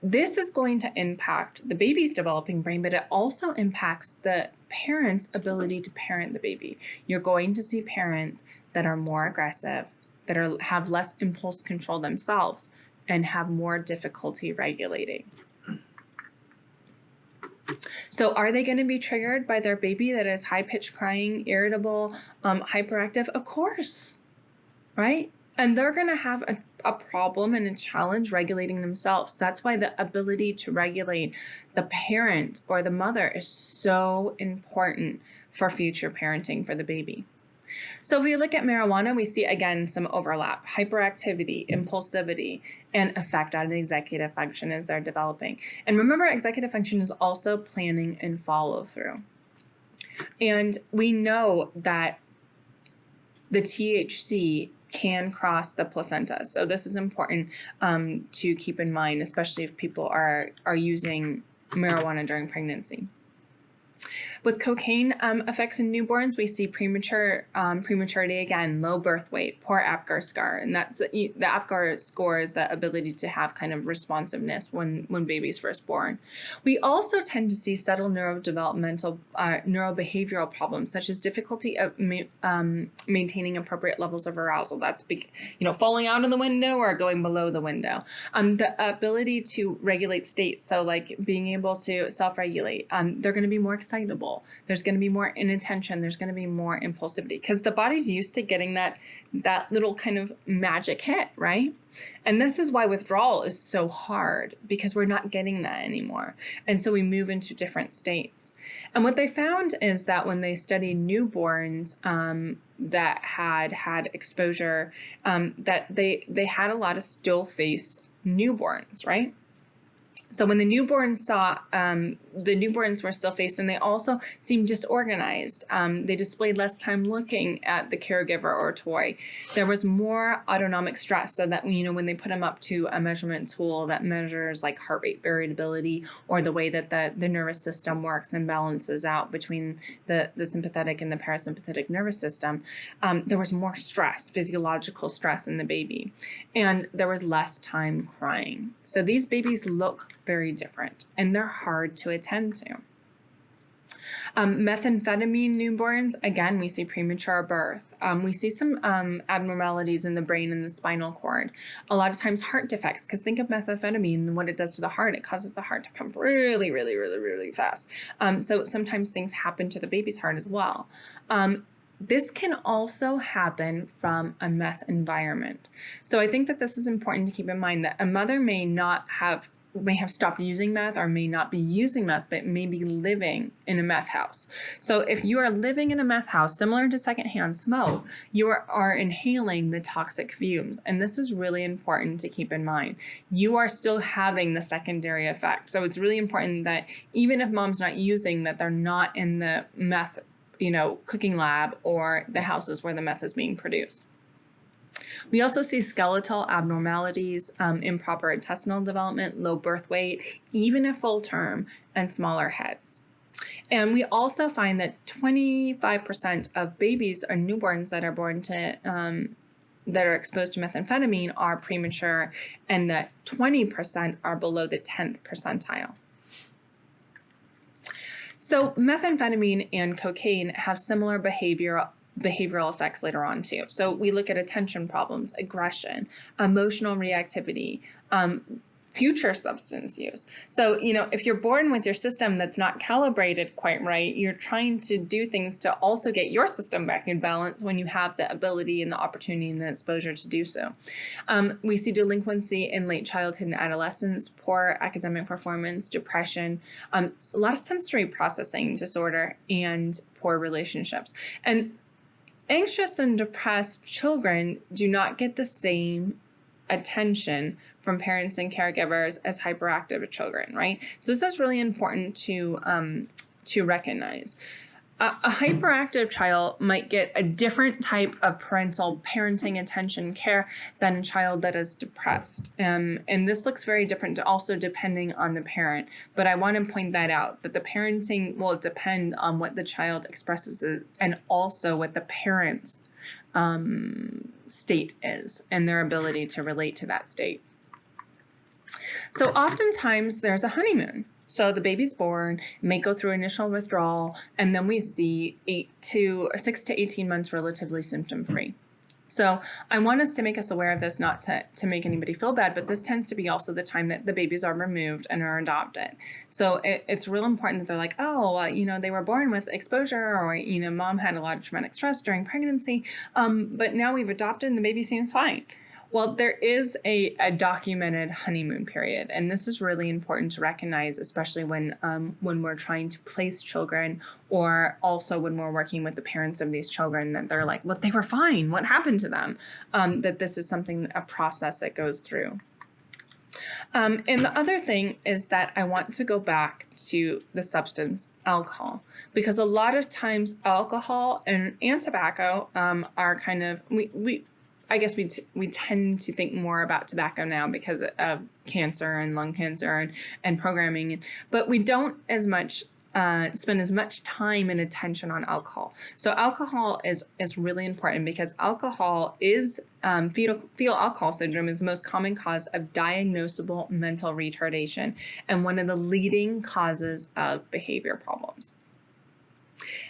this is going to impact the baby's developing brain, but it also impacts the parent's ability to parent the baby. You're going to see parents that are more aggressive, that have less impulse control themselves, and have more difficulty regulating. So are they going to be triggered by their baby that is high-pitched crying, irritable, hyperactive? Of course, right? And they're going to have a problem and a challenge regulating themselves. That's why the ability to regulate the parent or the mother is so important for future parenting for the baby. So if we look at marijuana, we see again some overlap, hyperactivity, impulsivity, and effect on executive function as they're developing. And remember, executive function is also planning and follow through. And we know that the THC can cross the placenta. So this is important to keep in mind, especially if people are using marijuana during pregnancy. With cocaine effects in newborns, we see prematurity again, low birth weight, poor APGAR score, and that's the APGAR score is the ability to have kind of responsiveness when baby's first born. We also tend to see subtle neurodevelopmental, neurobehavioral problems such as difficulty of maintaining appropriate levels of arousal. That's falling out of the window or going below the window. The ability to regulate states, so like being able to self-regulate. They're going to be more excitable. There's going to be more inattention. There's going to be more impulsivity because the body's used to getting that little kind of magic hit, right? And this is why withdrawal is so hard because we're not getting that anymore. And so we move into different states. And what they found is that when they studied newborns that had exposure, that they had a lot of still face newborns, right? So when the newborns saw, the newborns were still faced and they also seemed disorganized. They displayed less time looking at the caregiver or toy. There was more autonomic stress so that, when they put them up to a measurement tool that measures like heart rate variability or the way that the nervous system works and balances out between the sympathetic and the parasympathetic nervous system, there was more stress, physiological stress in the baby. And there was less time crying. So these babies look very different and they're hard to attend to. Methamphetamine newborns, again, we see premature birth. We see some abnormalities in the brain and the spinal cord. A lot of times heart defects, because think of methamphetamine and what it does to the heart. It causes the heart to pump really, really, really, really fast. So sometimes things happen to the baby's heart as well. This can also happen from a meth environment. So I think that this is important to keep in mind, that a mother may have stopped using meth or may not be using meth, but may be living in a meth house. So if you are living in a meth house, similar to secondhand smoke, you are inhaling the toxic fumes. And this is really important to keep in mind. You are still having the secondary effect. So it's really important that even if mom's not using, that they're not in the meth, cooking lab or the houses where the meth is being produced. We also see skeletal abnormalities, improper intestinal development, low birth weight, even at full term, and smaller heads. And we also find that 25% of babies or newborns that are born to that are exposed to methamphetamine are premature, and that 20% are below the 10th percentile. So methamphetamine and cocaine have similar behavioral effects later on too. So we look at attention problems, aggression, emotional reactivity, future substance use. So, if you're born with your system that's not calibrated quite right, you're trying to do things to also get your system back in balance when you have the ability and the opportunity and the exposure to do so. We see delinquency in late childhood and adolescence, poor academic performance, depression, a lot of sensory processing disorder, and poor relationships. And anxious and depressed children do not get the same attention from parents and caregivers as hyperactive children, right? So this is really important to recognize. A hyperactive child might get a different type of parenting attention care than a child that is depressed. And this looks very different also depending on the parent. But I want to point that out, that the parenting will depend on what the child expresses and also what the parent's state is and their ability to relate to that state. So oftentimes there's a honeymoon. So the baby's born, may go through initial withdrawal, and then we see 6 to 18 months relatively symptom-free. So I want us to make us aware of this, not to make anybody feel bad, but this tends to be also the time that the babies are removed and are adopted. So it's real important that they're like, they were born with exposure, or, mom had a lot of traumatic stress during pregnancy, but now we've adopted and the baby seems fine. Well, there is a documented honeymoon period, and this is really important to recognize, especially when we're trying to place children, or also when we're working with the parents of these children, that they're like, well, they were fine. What happened to them? That this is a process that goes through. And the other thing is that I want to go back to the substance alcohol, because a lot of times alcohol and tobacco are kind of, I guess we tend to think more about tobacco now because of cancer and lung cancer and programming, but we don't spend as much time and attention on alcohol. So alcohol is really important, because alcohol is fetal alcohol syndrome is the most common cause of diagnosable mental retardation and one of the leading causes of behavior problems.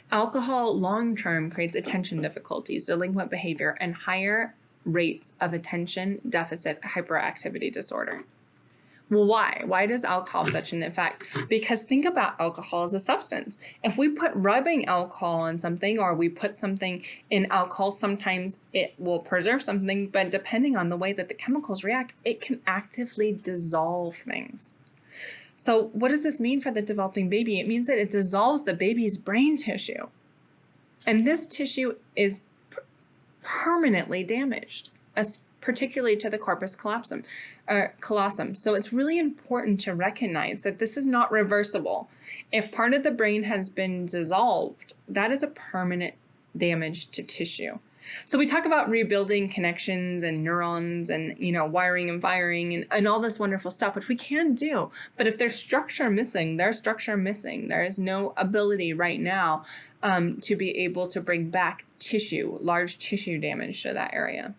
Alcohol long-term creates attention difficulties, delinquent behavior, and higher rates of attention deficit hyperactivity disorder. Well, why? Why does alcohol have such an effect? Because think about alcohol as a substance. If we put rubbing alcohol on something, or we put something in alcohol, sometimes it will preserve something, but depending on the way that the chemicals react, it can actively dissolve things. So what does this mean for the developing baby? It means that it dissolves the baby's brain tissue. And this tissue is permanently damaged, particularly to the corpus callosum. So it's really important to recognize that this is not reversible. If part of the brain has been dissolved, that is a permanent damage to tissue. So we talk about rebuilding connections and neurons and, wiring and firing and all this wonderful stuff, which we can do. But if there's structure missing, there's structure missing. There is no ability right now to be able to bring back large tissue damage to that area.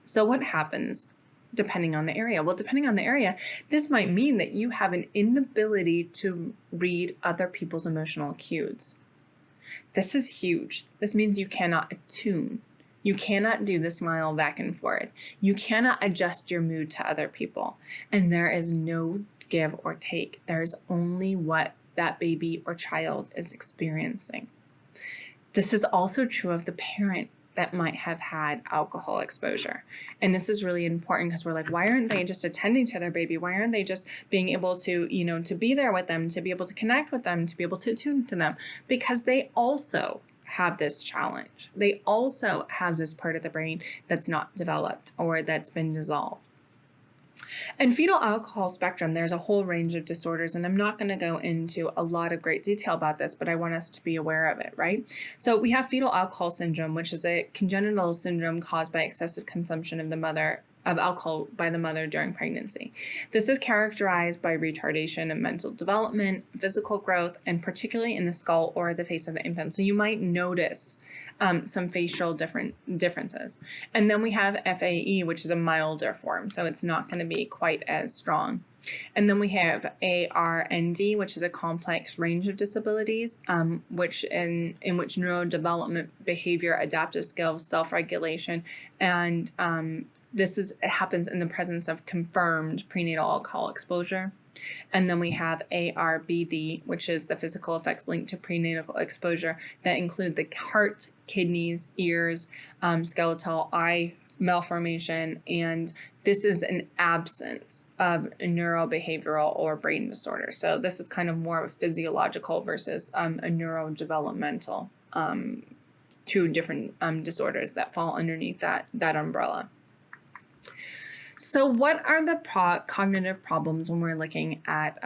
So what happens depending on the area? Well, depending on the area, this might mean that you have an inability to read other people's emotional cues. This is huge. This means you cannot attune. You cannot do the smile back and forth. You cannot adjust your mood to other people. And there is no give or take. There's only what that baby or child is experiencing. This is also true of the parent that might have had alcohol exposure. And this is really important because we're like, why aren't they just attending to their baby? Why aren't they just being able to, to be there with them, to be able to connect with them, to be able to attune to them? Because they also have this challenge. They also have this part of the brain that's not developed or that's been dissolved. And fetal alcohol spectrum, there's a whole range of disorders, and I'm not going to go into a lot of great detail about this, but I want us to be aware of it, right? So we have fetal alcohol syndrome, which is a congenital syndrome caused by excessive consumption of alcohol by the mother during pregnancy. This is characterized by retardation in mental development, physical growth, and particularly in the skull or the face of the infant. So you might notice some facial differences. And then we have FAE, which is a milder form, so it's not going to be quite as strong. And then we have ARND, which is a complex range of disabilities, which in which neurodevelopment, behavior, adaptive skills, self-regulation, and it happens in the presence of confirmed prenatal alcohol exposure. And then we have ARBD, which is the physical effects linked to prenatal exposure that include the heart, kidneys, ears, skeletal, eye malformation, and this is an absence of neurobehavioral or brain disorder. So this is kind of more of a physiological versus a neurodevelopmental, two different disorders that fall underneath that umbrella. So what are the cognitive problems when we're looking at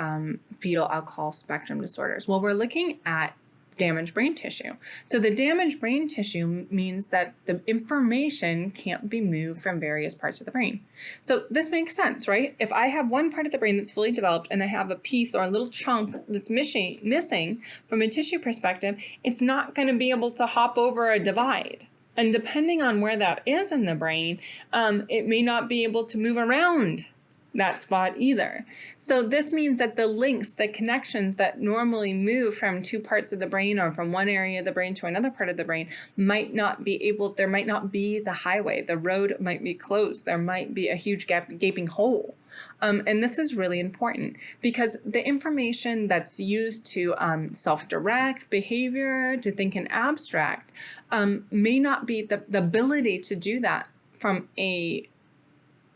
fetal alcohol spectrum disorders? Well, we're looking at damaged brain tissue. So the damaged brain tissue means that the information can't be moved from various parts of the brain. So this makes sense, right? If I have one part of the brain that's fully developed and I have a piece or a little chunk that's missing from a tissue perspective, it's not going to be able to hop over a divide. And depending on where that is in the brain, it may not be able to move around that spot either. So this means that the links, the connections that normally move from two parts of the brain or from one area of the brain to another part of the brain there might not be the highway. The road might be closed. There might be a huge gaping hole. And this is really important because the information that's used to self-direct behavior, to think in abstract, may not be the ability to do that from a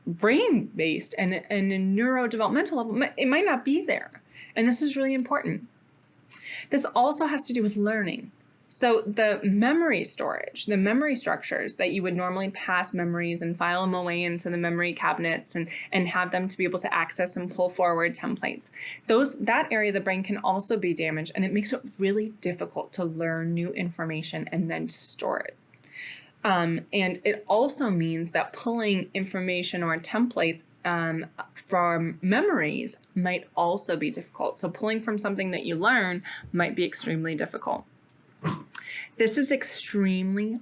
brain-based and a neurodevelopmental level. It might not be there. And this is really important. This also has to do with learning. So the memory storage, the memory structures that you would normally pass memories and file them away into the memory cabinets and have them to be able to access and pull forward templates. That area of the brain can also be damaged, and it makes it really difficult to learn new information and then to store it. And it also means that pulling information or templates from memories might also be difficult. So pulling from something that you learn might be extremely difficult. This is extremely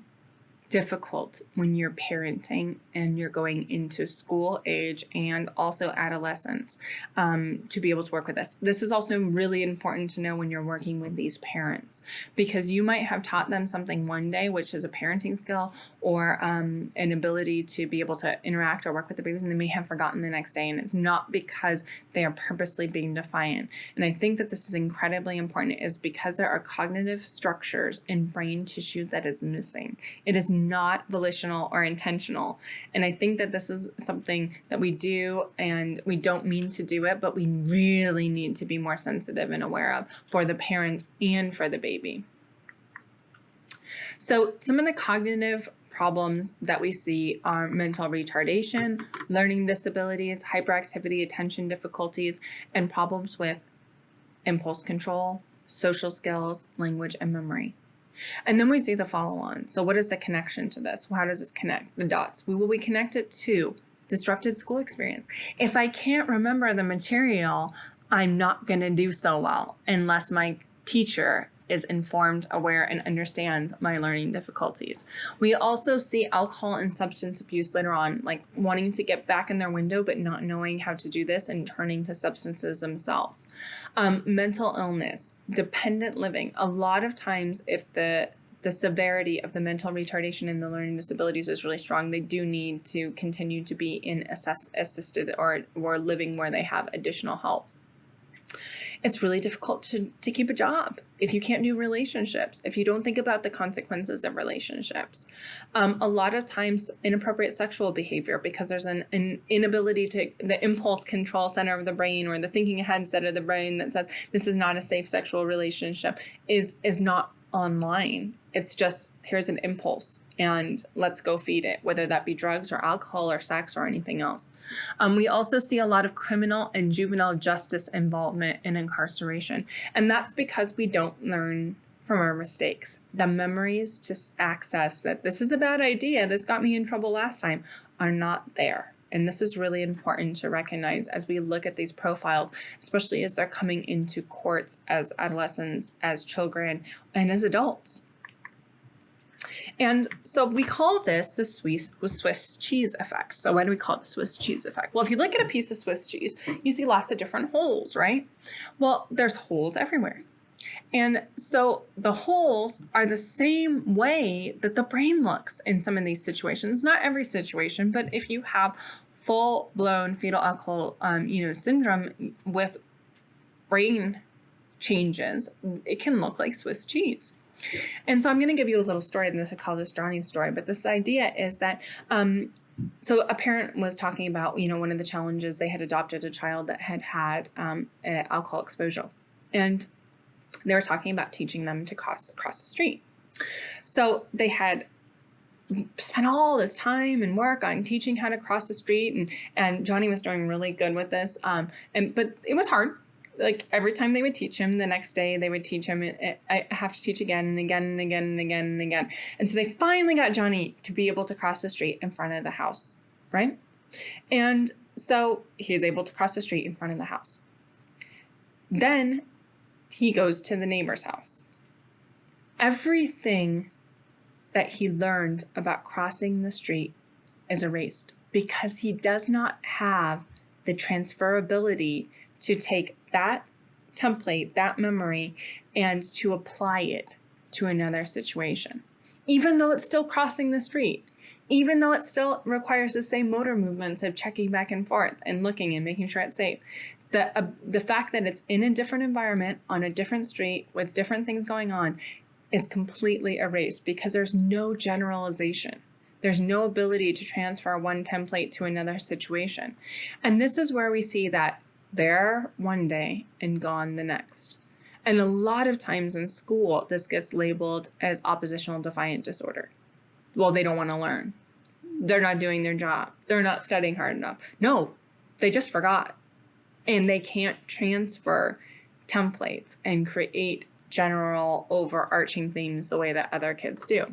difficult when you're parenting and you're going into school age and also adolescence to be able to work with this. This is also really important to know when you're working with these parents, because you might have taught them something one day, which is a parenting skill or an ability to be able to interact or work with the babies, and they may have forgotten the next day. And it's not because they are purposely being defiant. And I think that this is incredibly important, is because there are cognitive structures in brain tissue that is missing. It is not volitional or intentional. And I think that this is something that we do, and we don't mean to do it, but we really need to be more sensitive and aware of for the parent and for the baby. So some of the cognitive problems that we see are mental retardation, learning disabilities, hyperactivity, attention difficulties, and problems with impulse control, social skills, language, and memory. And then we see the follow-on. So what is the connection to this? How does this connect the dots? We connect it to disrupted school experience. If I can't remember the material, I'm not going to do so well unless my teacher is informed, aware, and understands my learning difficulties. We also see alcohol and substance abuse later on, like wanting to get back in their window, but not knowing how to do this and turning to substances themselves. Mental illness, dependent living. A lot of times, if the severity of the mental retardation and the learning disabilities is really strong, they do need to continue to be in assisted or living where they have additional help. It's really difficult to keep a job if you can't do relationships, if you don't think about the consequences of relationships. A lot of times inappropriate sexual behavior, because there's an inability to, the impulse control center of the brain or the thinking ahead set of the brain that says this is not a safe sexual relationship is not online. It's just, here's an impulse and let's go feed it, whether that be drugs or alcohol or sex or anything else. We also see a lot of criminal and juvenile justice involvement in incarceration. And that's because we don't learn from our mistakes. The memories to access that this is a bad idea, this got me in trouble last time, are not there. And this is really important to recognize as we look at these profiles, especially as they're coming into courts as adolescents, as children, and as adults. And so we call this the Swiss cheese effect. So why do we call it the Swiss cheese effect? Well, if you look at a piece of Swiss cheese, you see lots of different holes, right? Well, there's holes everywhere. And so the holes are the same way that the brain looks in some of these situations. Not every situation, but if you have full-blown fetal alcohol syndrome with brain changes, it can look like Swiss cheese. And so I'm going to give you a little story, and I call this Johnny's story, but this idea is that so a parent was talking about, one of the challenges, they had adopted a child that had alcohol exposure. And they were talking about teaching them to cross the street. So they had spent all this time and work on teaching how to cross the street, and Johnny was doing really good with this. But it was hard. Like every time they would teach him, the next day they would teach him. I have to teach again and again and again and again and again. And so they finally got Johnny to be able to cross the street in front of the house, right? And so he's able to cross the street in front of the house. Then he goes to the neighbor's house. Everything that he learned about crossing the street is erased because he does not have the transferability to take that template, that memory, and to apply it to another situation. Even though it's still crossing the street, even though it still requires the same motor movements of checking back and forth and looking and making sure it's safe. The fact that it's in a different environment, on a different street, with different things going on, is completely erased because there's no generalization. There's no ability to transfer one template to another situation. And this is where we see that there one day and gone the next. And a lot of times in school, this gets labeled as oppositional defiant disorder. Well, they don't want to learn. They're not doing their job. They're not studying hard enough. No, they just forgot. And they can't transfer templates and create general overarching themes the way that other kids do.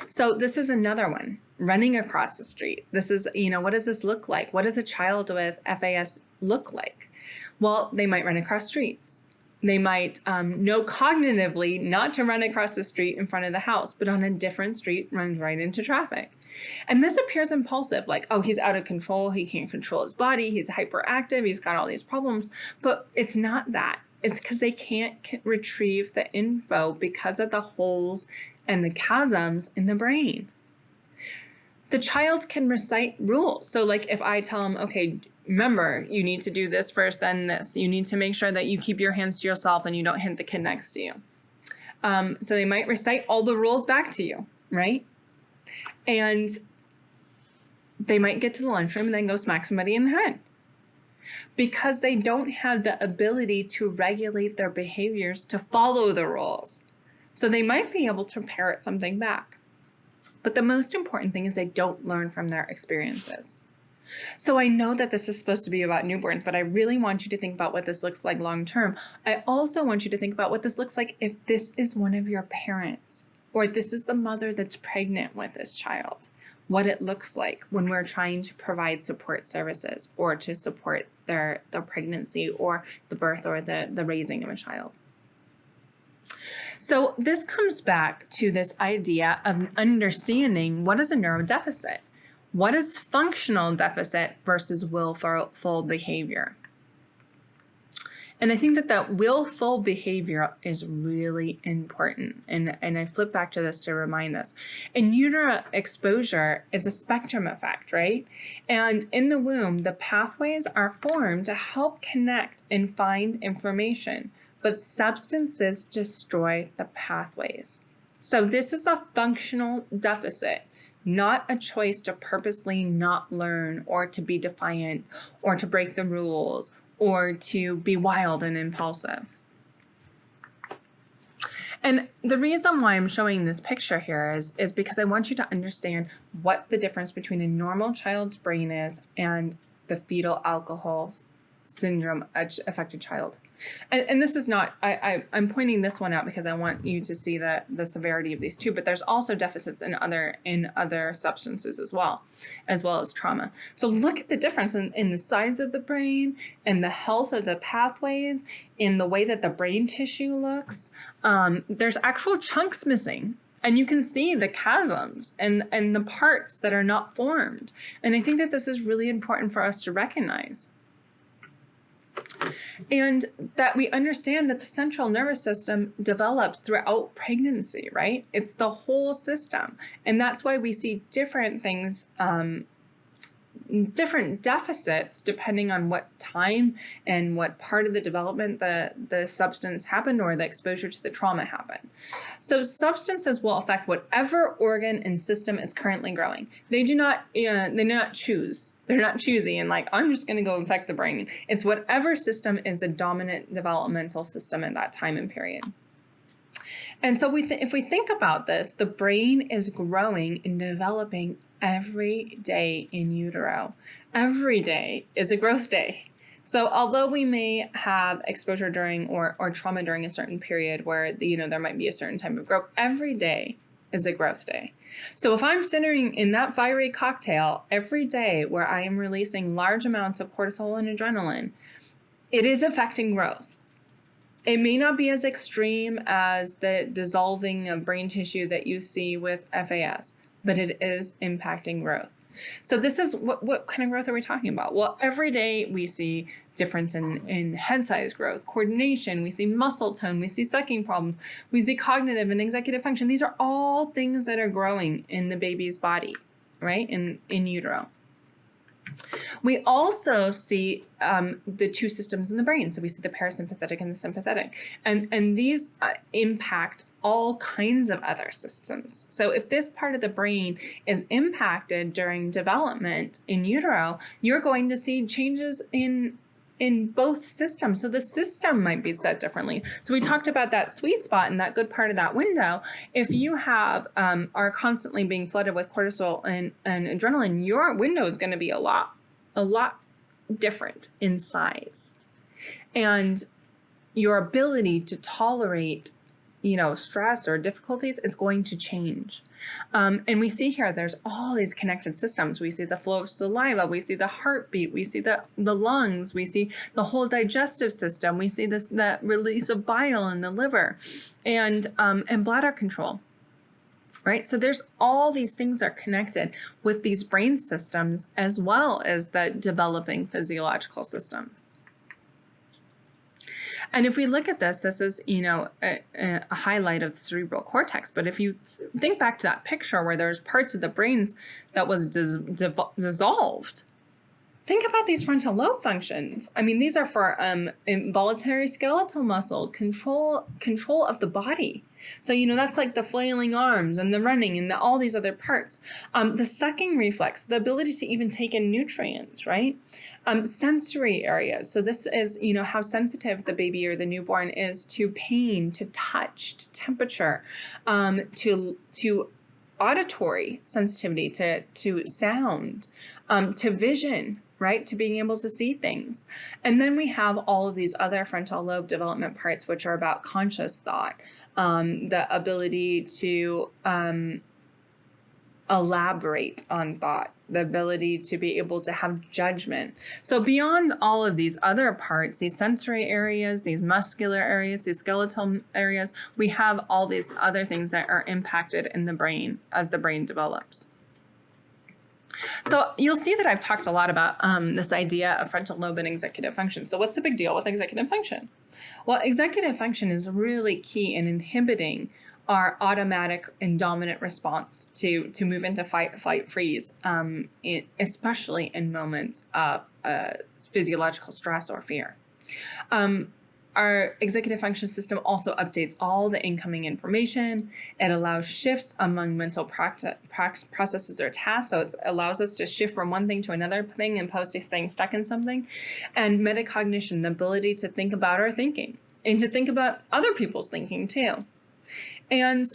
So this is another one, running across the street. This is, what does this look like? What does a child with FAS look like? Well, they might run across streets. They might know cognitively not to run across the street in front of the house, but on a different street runs right into traffic. And this appears impulsive, like, oh, he's out of control. He can't control his body. He's hyperactive. He's got all these problems. But it's not that. It's because they can't retrieve the info because of the holes and the chasms in the brain. The child can recite rules. So like if I tell them, okay, remember, you need to do this first, then this. You need to make sure that you keep your hands to yourself and you don't hit the kid next to you. So they might recite all the rules back to you, right? And they might get to the lunchroom and then go smack somebody in the head because they don't have the ability to regulate their behaviors to follow the rules. So they might be able to parrot something back. But the most important thing is they don't learn from their experiences. So I know that this is supposed to be about newborns, but I really want you to think about what this looks like long term. I also want you to think about what this looks like if this is one of your parents, or this is the mother that's pregnant with this child. What it looks like when we're trying to provide support services or to support their pregnancy or the birth or the raising of a child. So this comes back to this idea of understanding what is a neurodeficit. What is functional deficit versus willful behavior? And I think that willful behavior is really important. And I flip back to this to remind us. In utero exposure is a spectrum effect, right? And in the womb, the pathways are formed to help connect and find information, but substances destroy the pathways. So this is a functional deficit, not a choice to purposely not learn or to be defiant or to break the rules or to be wild and impulsive. And the reason why I'm showing this picture here is because I want you to understand what the difference between a normal child's brain is and the fetal alcohol syndrome affected child. And this is not, I'm pointing this one out because I want you to see the severity of these two, but there's also deficits in other substances as well as trauma. So look at the difference in the size of the brain and the health of the pathways, in the way that the brain tissue looks. There's actual chunks missing. And you can see the chasms and the parts that are not formed. And I think that this is really important for us to recognize. And that we understand that the central nervous system develops throughout pregnancy, right? It's the whole system. And that's why we see different things, different deficits depending on what time and what part of the development the substance happened or the exposure to the trauma happened. So substances will affect whatever organ and system is currently growing. They do not choose. They're not choosy and like, I'm just going to go infect the brain. It's whatever system is the dominant developmental system at that time and period. And so if we think about this, the brain is growing and developing every day in utero. Every day is a growth day. So although we may have exposure during or trauma during a certain period where there might be a certain type of growth, every day is a growth day. So if I'm sitting in that fiery cocktail every day where I am releasing large amounts of cortisol and adrenaline, it is affecting growth. It may not be as extreme as the dissolving of brain tissue that you see with FAS, but it is impacting growth. So this is what kind of growth are we talking about? Well, every day we see difference in head size growth, coordination, we see muscle tone, we see sucking problems, we see cognitive and executive function. These are all things that are growing in the baby's body, right? In utero. We also see the two systems in the brain. So we see the parasympathetic and the sympathetic. And these impact all kinds of other systems. So if this part of the brain is impacted during development in utero, you're going to see changes in both systems. So the system might be set differently. So we talked about that sweet spot and that good part of that window. If you have are constantly being flooded with cortisol and adrenaline, your window is going to be a lot different in size. And your ability to tolerate stress or difficulties is going to change. And we see here, there's all these connected systems. We see the flow of saliva, we see the heartbeat, we see the lungs, we see the whole digestive system, we see the release of bile in the liver and bladder control. Right? So there's all these things are connected with these brain systems as well as the developing physiological systems. And if we look at this is, a highlight of the cerebral cortex. But if you think back to that picture where there's parts of the brains that was dissolved, think about these frontal lobe functions. I mean, these are for involuntary skeletal muscle, control of the body. So, that's like the flailing arms and the running and all these other parts. The sucking reflex, the ability to even take in nutrients, right? Sensory areas. So this is, how sensitive the baby or the newborn is to pain, to touch, to temperature, to auditory sensitivity, to sound, to vision, right? To being able to see things. And then we have all of these other frontal lobe development parts, which are about conscious thought, the ability to elaborate on thought, the ability to be able to have judgment. So beyond all of these other parts, these sensory areas, these muscular areas, these skeletal areas, we have all these other things that are impacted in the brain as the brain develops. So you'll see that I've talked a lot about this idea of frontal lobe and executive function. So what's the big deal with executive function? Well, executive function is really key in inhibiting our automatic and dominant response to move into fight, flight, freeze, especially in moments of physiological stress or fear. Our executive function system also updates all the incoming information. It allows shifts among mental processes or tasks. So it allows us to shift from one thing to another thing and opposed to staying stuck in something. And metacognition, the ability to think about our thinking and to think about other people's thinking too. And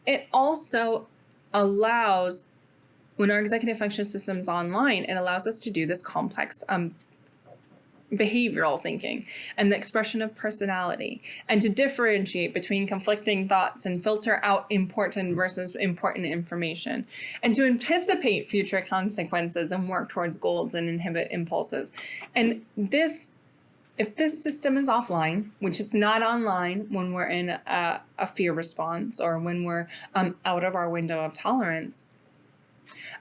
it also allows, when our executive function system is online, it allows us to do this complex behavioral thinking and the expression of personality, and to differentiate between conflicting thoughts and filter out important versus important information, and to anticipate future consequences and work towards goals and inhibit impulses. And this, if this system is offline, which it's not online when we're in a fear response or when we're out of our window of tolerance,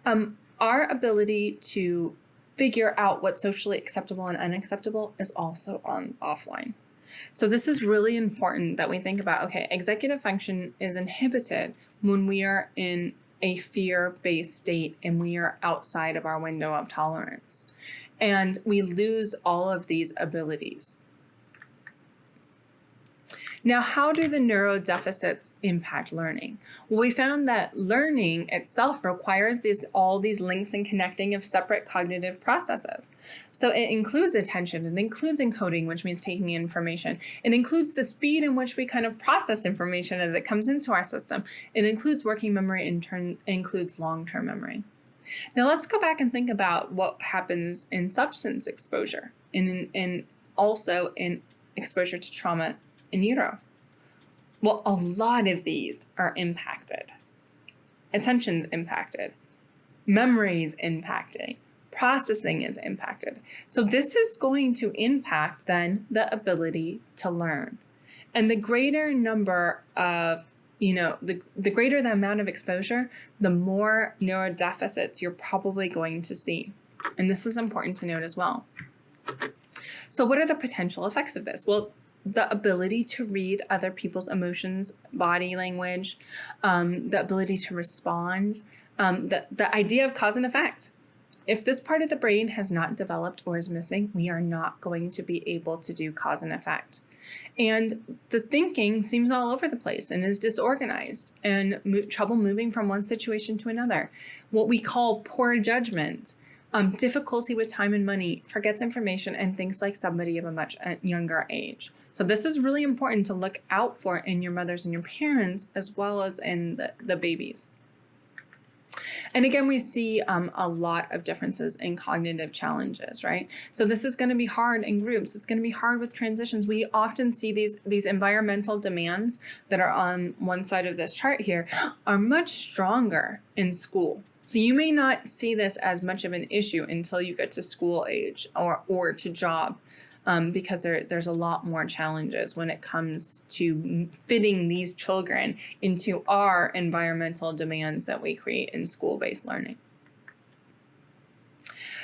our ability to figure out what's socially acceptable and unacceptable is also offline. So this is really important that we think about, okay, executive function is inhibited when we are in a fear-based state and we are outside of our window of tolerance. And we lose all of these abilities. Now, how do the neurodeficits impact learning? Well, we found that learning itself requires all these links and connecting of separate cognitive processes. So it includes attention, it includes encoding, which means taking in information. It includes the speed in which we kind of process information as it comes into our system. It includes working memory, in turn includes long-term memory. Now let's go back and think about what happens in substance exposure and also in exposure to trauma in utero. Well, a lot of these are impacted. Attention's impacted. Memory is impacted. Processing is impacted. So this is going to impact then the ability to learn. And the greater number of, the greater the amount of exposure, the more neurodeficits you're probably going to see. And this is important to note as well. So what are the potential effects of this? Well, the ability to read other people's emotions, body language, the ability to respond, the idea of cause and effect. If this part of the brain has not developed or is missing, we are not going to be able to do cause and effect. And the thinking seems all over the place and is disorganized and trouble moving from one situation to another. What we call poor judgment, difficulty with time and money, forgets information, and thinks like somebody of a much younger age. So this is really important to look out for in your mothers and your parents, as well as in the babies. And again, we see a lot of differences in cognitive challenges, right? So this is going to be hard in groups. It's going to be hard with transitions. We often see these environmental demands that are on one side of this chart here are much stronger in school. So you may not see this as much of an issue until you get to school age or to job. Because there's a lot more challenges when it comes to fitting these children into our environmental demands that we create in school-based learning.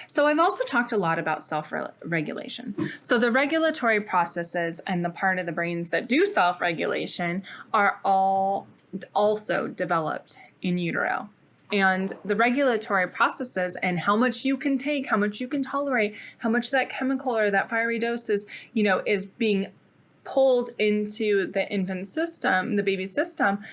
So I've also talked a lot about self-regulation. So the regulatory processes and the part of the brains that do self-regulation are all also developed in utero. And the regulatory processes and how much you can take, how much you can tolerate, how much that chemical or that fiery dose is being pulled into the infant system, the baby system,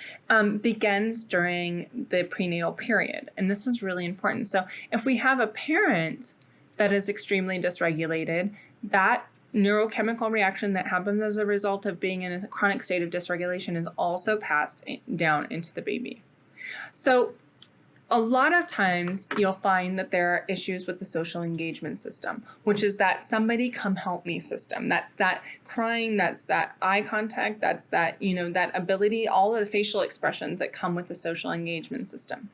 begins during the prenatal period. And this is really important. So if we have a parent that is extremely dysregulated, that neurochemical reaction that happens as a result of being in a chronic state of dysregulation is also passed down into the baby. So a lot of times you'll find that there are issues with the social engagement system, which is that somebody come help me system. That's that crying, that's that eye contact, that's that, that ability, all of the facial expressions that come with the social engagement system.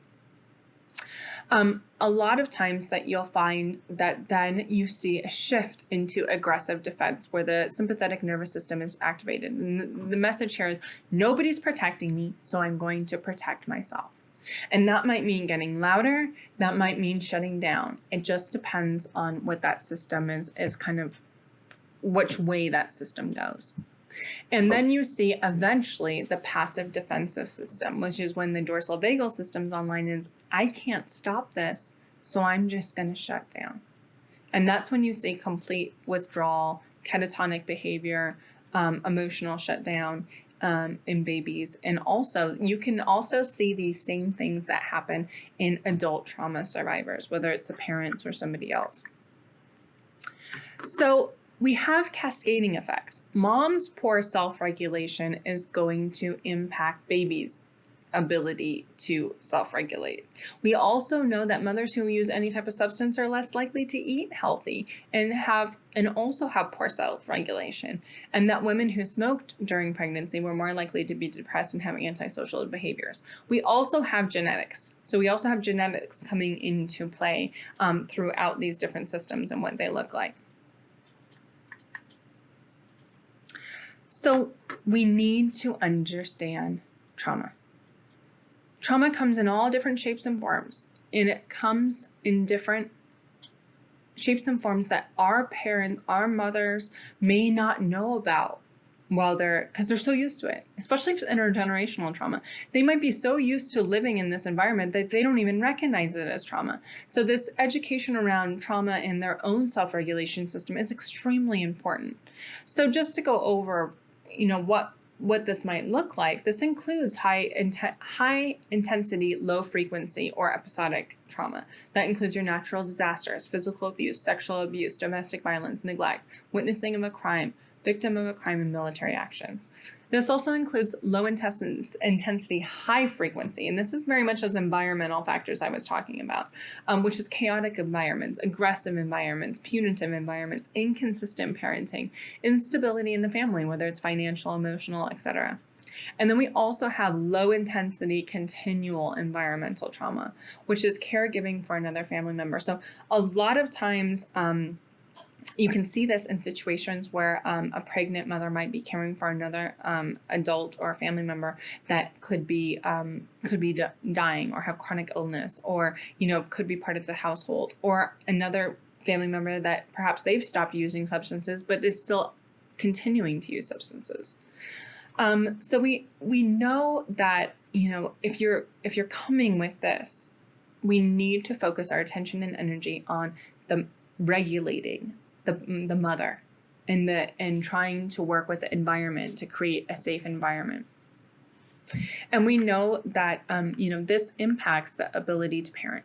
A lot of times that you'll find that then you see a shift into aggressive defense where the sympathetic nervous system is activated. And the message here is nobody's protecting me, so I'm going to protect myself. And that might mean getting louder. That might mean shutting down. It just depends on what that system is kind of which way that system goes. And then you see eventually the passive defensive system, which is when the dorsal vagal system's online, is I can't stop this, so I'm just going to shut down. And that's when you see complete withdrawal, catatonic behavior, emotional shutdown in babies. And also, you can also see these same things that happen in adult trauma survivors, whether it's the parents or somebody else. So we have cascading effects. Mom's poor self-regulation is going to impact babies' ability to self-regulate. We also know that mothers who use any type of substance are less likely to eat healthy and also have poor self-regulation, and that women who smoked during pregnancy were more likely to be depressed and have antisocial behaviors. We also have genetics. So we also have genetics coming into play throughout these different systems and what they look like. So we need to understand trauma. Trauma comes in all different shapes and forms, and it comes in different shapes and forms that our parents, our mothers may not know about because they're so used to it, especially if it's intergenerational trauma. They might be so used to living in this environment that they don't even recognize it as trauma. So this education around trauma and their own self-regulation system is extremely important. So just to go over, what this might look like, this includes high intensity, low frequency, or episodic trauma. That includes your natural disasters, physical abuse, sexual abuse, domestic violence, neglect, witnessing of a crime, victim of a crime, and military actions. This also includes low intensity, high frequency, and this is very much those environmental factors I was talking about, which is chaotic environments, aggressive environments, punitive environments, inconsistent parenting, instability in the family, whether it's financial, emotional, etc. And then we also have low intensity, continual environmental trauma, which is caregiving for another family member. So a lot of times, you can see this in situations where a pregnant mother might be caring for another adult or family member that could be dying or have chronic illness, or could be part of the household, or another family member that perhaps they've stopped using substances but is still continuing to use substances. So we know that if you're coming with this, we need to focus our attention and energy on the regulating the mother and trying to work with the environment to create a safe environment. And we know that this impacts the ability to parent.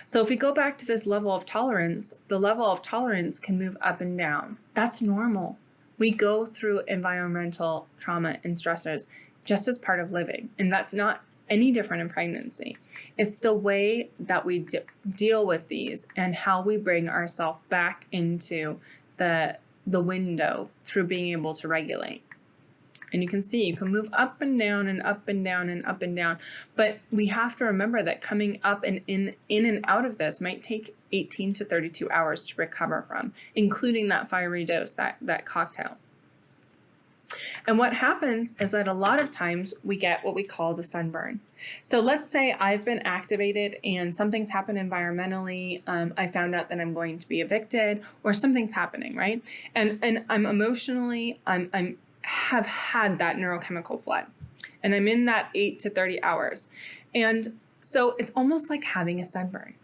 So if we go back to this level of tolerance, the level of tolerance can move up and down. That's normal. We go through environmental trauma and stressors just as part of living, and that's not any different in pregnancy. It's the way that we deal with these and how we bring ourselves back into the window through being able to regulate. And you can see you can move up and down and up and down and up and down, but we have to remember that coming up and in and out of this might take 18 to 32 hours to recover from, including that fiery dose, that cocktail. And what happens is that a lot of times we get what we call the sunburn. So let's say I've been activated and something's happened environmentally. I found out that I'm going to be evicted, or something's happening, right? And I'm emotionally, have had that neurochemical flood, and I'm in that 8 to 30 hours. And so it's almost like having a sunburn.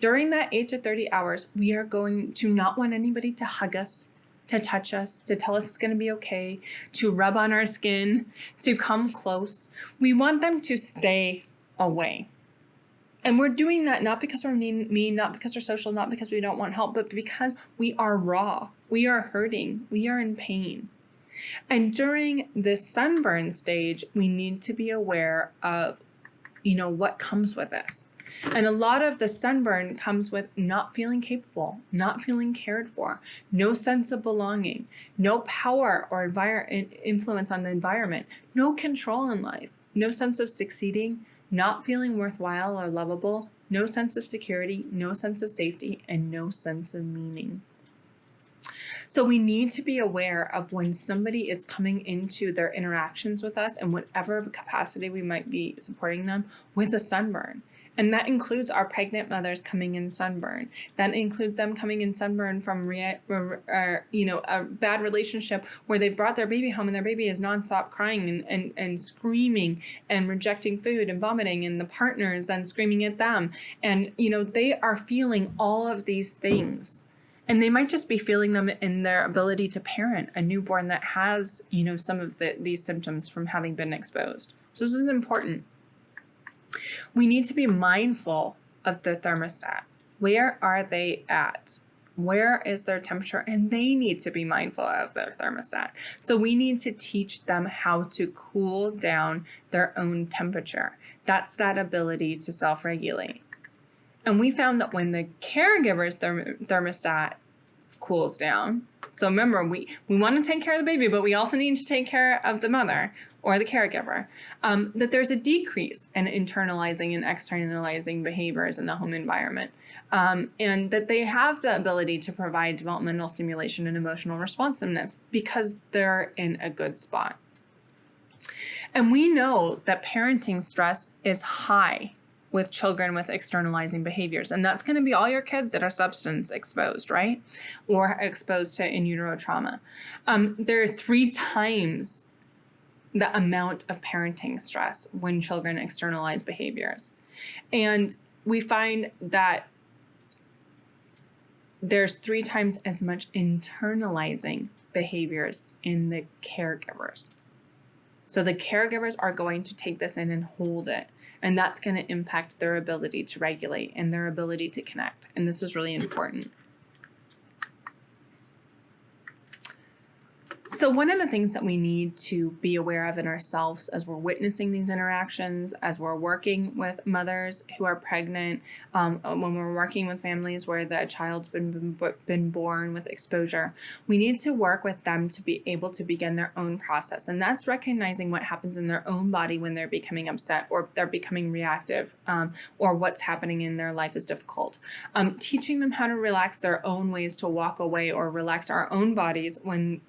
During that 8 to 30 hours, we are going to not want anybody to hug us, to touch us, to tell us it's going to be okay, to rub on our skin, to come close. We want them to stay away. And we're doing that not because we're mean, not because we're social, not because we don't want help, but because we are raw. We are hurting. We are in pain. And during this sunburn stage, we need to be aware of, what comes with this. And a lot of the sunburn comes with not feeling capable, not feeling cared for, no sense of belonging, no power or influence on the environment, no control in life, no sense of succeeding, not feeling worthwhile or lovable, no sense of security, no sense of safety, and no sense of meaning. So we need to be aware of when somebody is coming into their interactions with us in whatever capacity we might be supporting them with a sunburn. And that includes our pregnant mothers coming in sunburn. That includes them coming in sunburn from a bad relationship where they brought their baby home and their baby is nonstop crying and screaming and rejecting food and vomiting, and the partner is then screaming at them. And, they are feeling all of these things. And they might just be feeling them in their ability to parent a newborn that has, some of these symptoms from having been exposed. So this is important. We need to be mindful of the thermostat. Where are they at? Where is their temperature? And they need to be mindful of their thermostat. So we need to teach them how to cool down their own temperature. That's that ability to self-regulate. And we found that when the caregiver's thermostat cools down, so remember, we want to take care of the baby, but we also need to take care of the mother or the caregiver, that there's a decrease in internalizing and externalizing behaviors in the home environment, and that they have the ability to provide developmental stimulation and emotional responsiveness because they're in a good spot. And we know that parenting stress is high with children with externalizing behaviors. And that's going to be all your kids that are substance exposed, right? Or exposed to in utero trauma. There are 3 times the amount of parenting stress when children externalize behaviors. And we find that there's 3 times as much internalizing behaviors in the caregivers. So the caregivers are going to take this in and hold it. And that's going to impact their ability to regulate and their ability to connect. And this is really important. So one of the things that we need to be aware of in ourselves as we're witnessing these interactions, as we're working with mothers who are pregnant, when we're working with families where the child's been born with exposure, we need to work with them to be able to begin their own process. And that's recognizing what happens in their own body when they're becoming upset or they're becoming reactive, or what's happening in their life is difficult. Teaching them how to relax their own ways to walk away or relax our own bodies when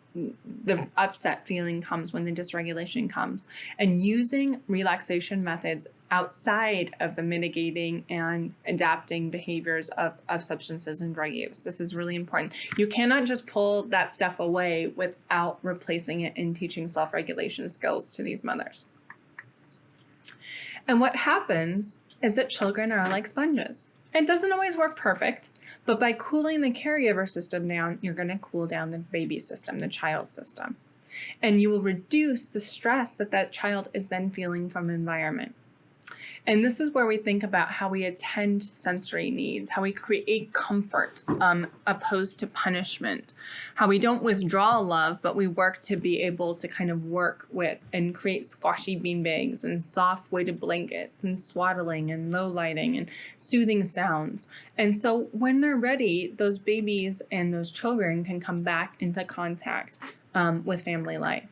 the upset feeling comes, when the dysregulation comes, and using relaxation methods outside of the mitigating and adapting behaviors of substances and drug use. This is really important. You cannot just pull that stuff away without replacing it in teaching self-regulation skills to these mothers. And what happens is that children are like sponges. It doesn't always work perfect, but by cooling the caregiver system down, you're going to cool down the baby system, the child system. And you will reduce the stress that child is then feeling from environment. And this is where we think about how we attend sensory needs, how we create comfort opposed to punishment, how we don't withdraw love, but we work to be able to kind of work with and create squashy beanbags and soft weighted blankets and swaddling and low lighting and soothing sounds. And so when they're ready, those babies and those children can come back into contact with family life.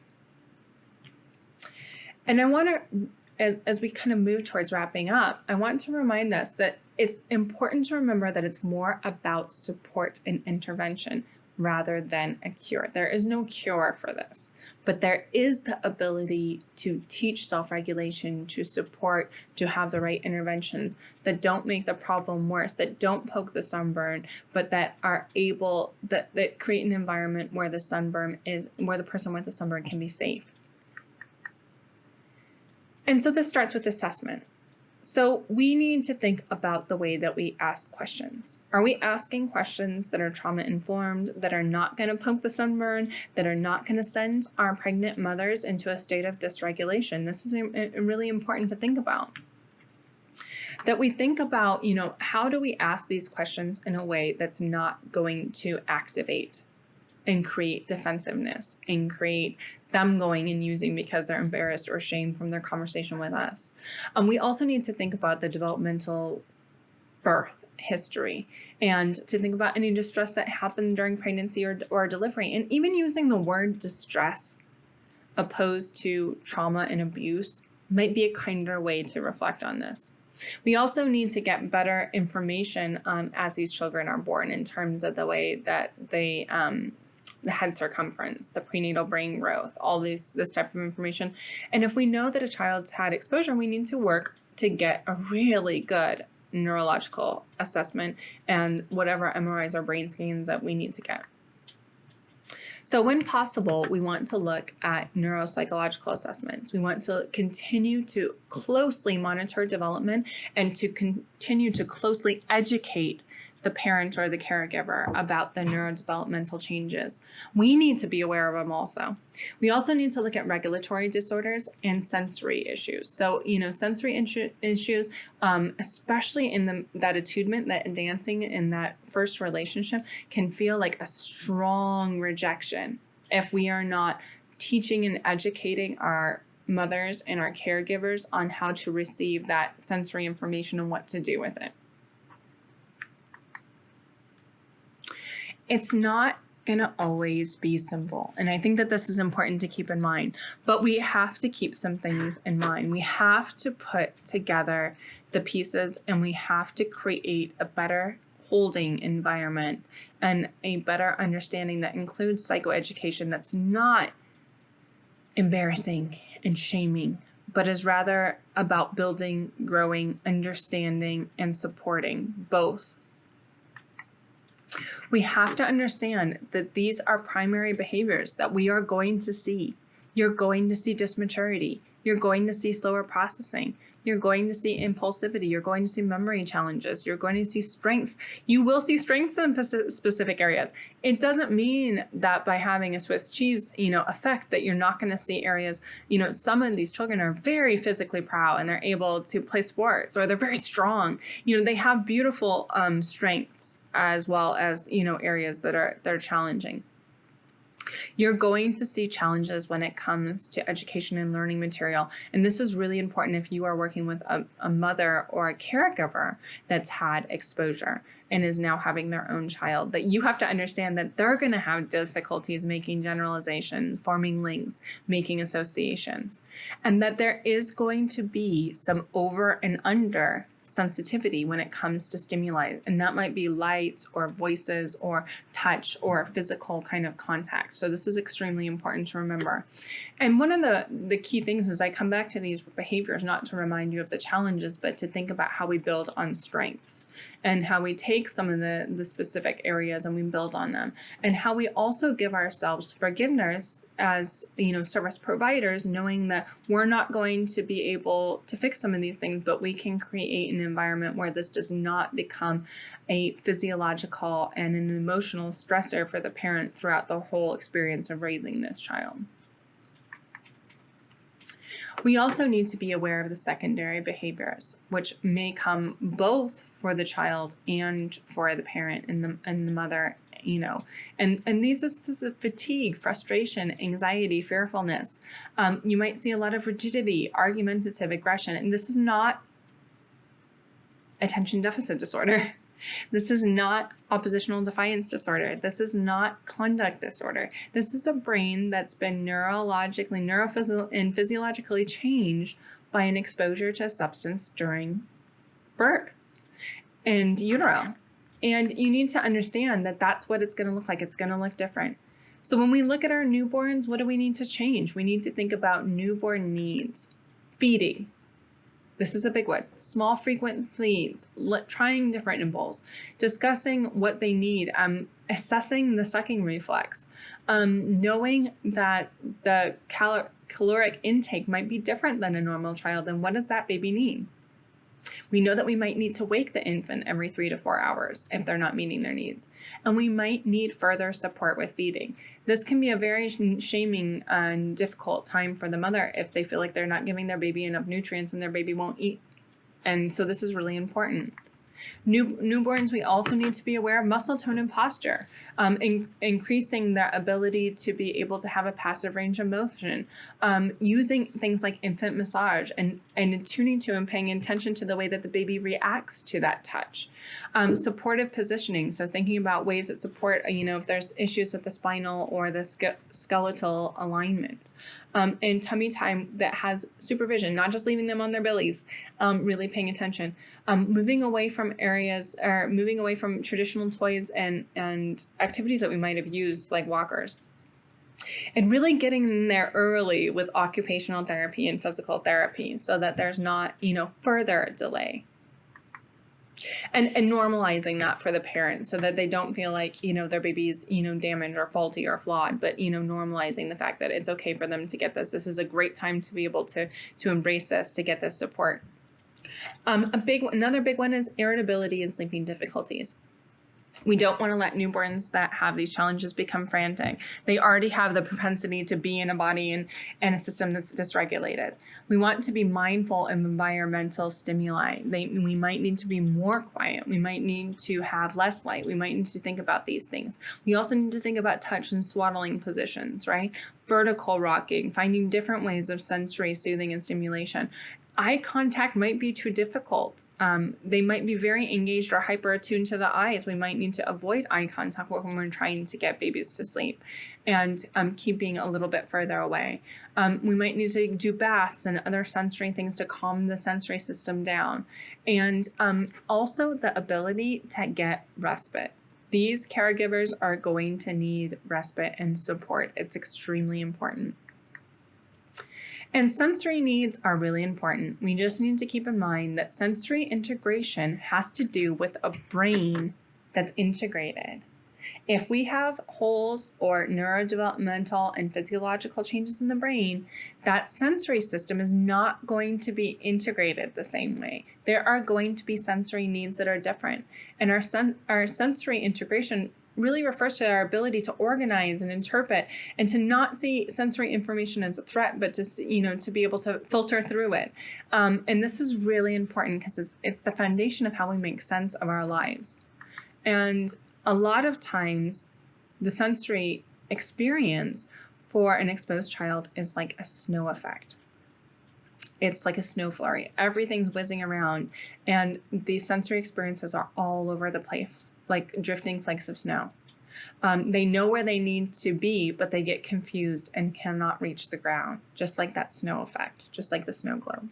And I want to, as we kind of move towards wrapping up, I want to remind us that it's important to remember that it's more about support and intervention rather than a cure. There is no cure for this, but there is the ability to teach self-regulation, to support, to have the right interventions that don't make the problem worse, that don't poke the sunburn, but that are able, that create an environment where the sunburn is, where the person with the sunburn can be safe. And so this starts with assessment. So we need to think about the way that we ask questions. Are we asking questions that are trauma-informed, that are not going to poke the sunburn, that are not going to send our pregnant mothers into a state of dysregulation? This is really important to think about. That we think about, how do we ask these questions in a way that's not going to activate and create defensiveness and create them going and using because they're embarrassed or ashamed from their conversation with us. We also need to think about the developmental birth history and to think about any distress that happened during pregnancy or delivery. And even using the word distress opposed to trauma and abuse might be a kinder way to reflect on this. We also need to get better information as these children are born in terms of the way that they, the head circumference, the prenatal brain growth, all this type of information. And if we know that a child's had exposure, we need to work to get a really good neurological assessment and whatever MRIs or brain scans that we need to get. So when possible, we want to look at neuropsychological assessments. We want to continue to closely monitor development and to continue to closely educate the parent or the caregiver about the neurodevelopmental changes. We need to be aware of them also. We also need to look at regulatory disorders and sensory issues. So, sensory issues, especially in that attunement, that dancing in that first relationship, can feel like a strong rejection if we are not teaching and educating our mothers and our caregivers on how to receive that sensory information and what to do with it. It's not going to always be simple. And I think that this is important to keep in mind. But we have to keep some things in mind. We have to put together the pieces and we have to create a better holding environment and a better understanding that includes psychoeducation that's not embarrassing and shaming, but is rather about building, growing, understanding, and supporting both. We have to understand that these are primary behaviors that we are going to see. You're going to see dysmaturity. You're going to see slower processing. You're going to see impulsivity. You're going to see memory challenges. You're going to see strengths. You will see strengths in specific areas. It doesn't mean that by having a Swiss cheese, effect that you're not going to see areas, some of these children are very physically proud and they're able to play sports, or they're very strong. They have beautiful strengths as well as, areas that are challenging. You're going to see challenges when it comes to education and learning material. And this is really important if you are working with a mother or a caregiver that's had exposure and is now having their own child, that you have to understand that they're going to have difficulties making generalization, forming links, making associations, and that there is going to be some over and under sensitivity when it comes to stimuli, and that might be lights or voices or touch or physical kind of contact. So this is extremely important to remember. And one of the key things is I come back to these behaviors not to remind you of the challenges, but to think about how we build on strengths and how we take some of the specific areas and we build on them, and how we also give ourselves forgiveness as service providers, knowing that we're not going to be able to fix some of these things, but we can create an environment where this does not become a physiological and an emotional stressor for the parent throughout the whole experience of raising this child. We also need to be aware of the secondary behaviors, which may come both for the child and for the parent and the mother, and these is fatigue, frustration, anxiety, fearfulness. You might see a lot of rigidity, argumentative aggression, and this is not attention deficit disorder. This is not oppositional defiance disorder. This is not conduct disorder. This is a brain that's been neurologically, and physiologically changed by an exposure to a substance during birth and utero. And you need to understand that that's what it's going to look like. It's going to look different. So when we look at our newborns, what do we need to change? We need to think about newborn needs. Feeding. This is a big one. Small, frequent feeds, trying different nibbles, discussing what they need, assessing the sucking reflex, knowing that the caloric intake might be different than a normal child, and what does that baby need? We know that we might need to wake the infant every 3 to 4 hours if they're not meeting their needs, and we might need further support with feeding. This can be a very shaming and difficult time for the mother if they feel like they're not giving their baby enough nutrients and their baby won't eat. And so this is really important. Newborns, we also need to be aware of muscle tone and posture, increasing their ability to be able to have a passive range of motion, using things like infant massage and tuning to and paying attention to the way that the baby reacts to that touch. Supportive positioning, so thinking about ways that support, if there's issues with the spinal or the skeletal alignment. And tummy time that has supervision, not just leaving them on their bellies, really paying attention. Moving away from traditional toys and activities that we might have used, like walkers. And really getting in there early with occupational therapy and physical therapy so that there's not, further delay. And normalizing that for the parents so that they don't feel like, their baby's, damaged or faulty or flawed, but, normalizing the fact that it's okay for them to get this. This is a great time to be able to embrace this, to get this support. Another big one is irritability and sleeping difficulties. We don't want to let newborns that have these challenges become frantic. They already have the propensity to be in a body and a system that's dysregulated. We want to be mindful of environmental stimuli. We might need to be more quiet. We might need to have less light. We might need to think about these things. We also need to think about touch and swaddling positions, right? Vertical rocking, finding different ways of sensory soothing and stimulation. Eye contact might be too difficult. They might be very engaged or hyper attuned to the eyes. We might need to avoid eye contact when we're trying to get babies to sleep and keeping a little bit further away. We might need to do baths and other sensory things to calm the sensory system down. And also the ability to get respite. These caregivers are going to need respite and support. It's extremely important. And sensory needs are really important. We just need to keep in mind that sensory integration has to do with a brain that's integrated. If we have holes or neurodevelopmental and physiological changes in the brain, that sensory system is not going to be integrated the same way. There are going to be sensory needs that are different. And our sensory integration really refers to our ability to organize and interpret and to not see sensory information as a threat, but to see, to be able to filter through it. And this is really important because it's the foundation of how we make sense of our lives. And a lot of times the sensory experience for an exposed child is like a snow effect. It's like a snow flurry. Everything's whizzing around and these sensory experiences are all over the place, like drifting flakes of snow. They know where they need to be, but they get confused and cannot reach the ground, just like that snow effect, just like the snow globe.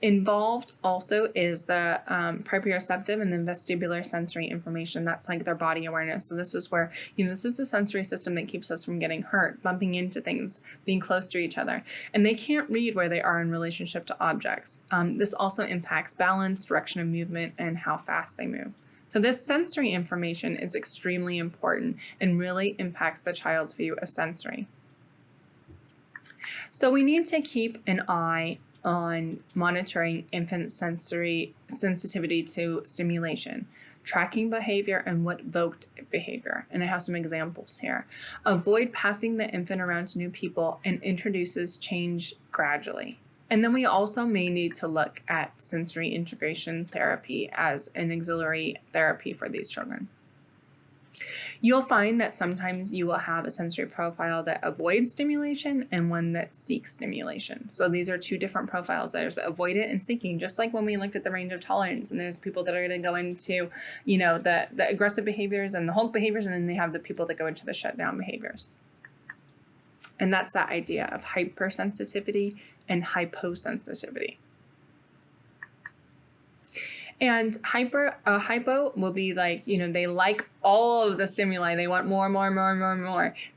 Involved also is the proprioceptive and the vestibular sensory information. That's like their body awareness. So this is where, this is the sensory system that keeps us from getting hurt, bumping into things, being close to each other. And they can't read where they are in relationship to objects. This also impacts balance, direction of movement, and how fast they move. So this sensory information is extremely important and really impacts the child's view of sensory. So we need to keep an eye on monitoring infant sensory sensitivity to stimulation, tracking behavior, and what evoked behavior. And I have some examples here. Avoid passing the infant around to new people and introduces change gradually. And then we also may need to look at sensory integration therapy as an auxiliary therapy for these children. You'll find that sometimes you will have a sensory profile that avoids stimulation and one that seeks stimulation. So these are two different profiles. There's avoidant and seeking, just like when we looked at the range of tolerance. And there's people that are going to go into, the aggressive behaviors and the Hulk behaviors, and then they have the people that go into the shutdown behaviors. And that's that idea of hypersensitivity and hyposensitivity. And hypo will be like, they like all of the stimuli. They want more.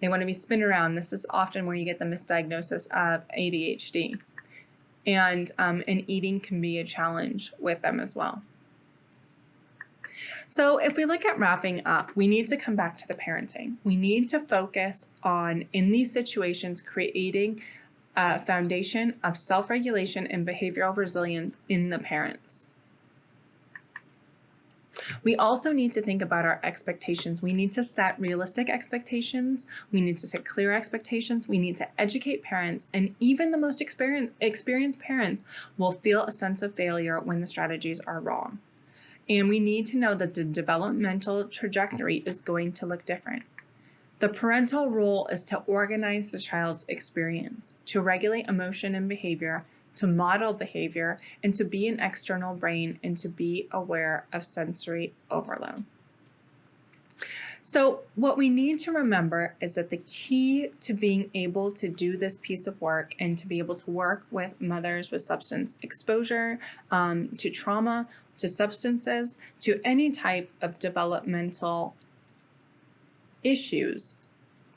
They want to be spun around. This is often where you get the misdiagnosis of ADHD. And eating can be a challenge with them as well. So if we look at wrapping up, we need to come back to the parenting. We need to focus on, in these situations, creating a foundation of self-regulation and behavioral resilience in the parents. We also need to think about our expectations. We need to set realistic expectations. We need to set clear expectations. We need to educate parents, and even the most experienced parents will feel a sense of failure when the strategies are wrong. And we need to know that the developmental trajectory is going to look different. The parental role is to organize the child's experience, to regulate emotion and behavior, to model behavior, and to be an external brain, and to be aware of sensory overload. So what we need to remember is that the key to being able to do this piece of work and to be able to work with mothers with substance exposure, to trauma, to substances, to any type of developmental issues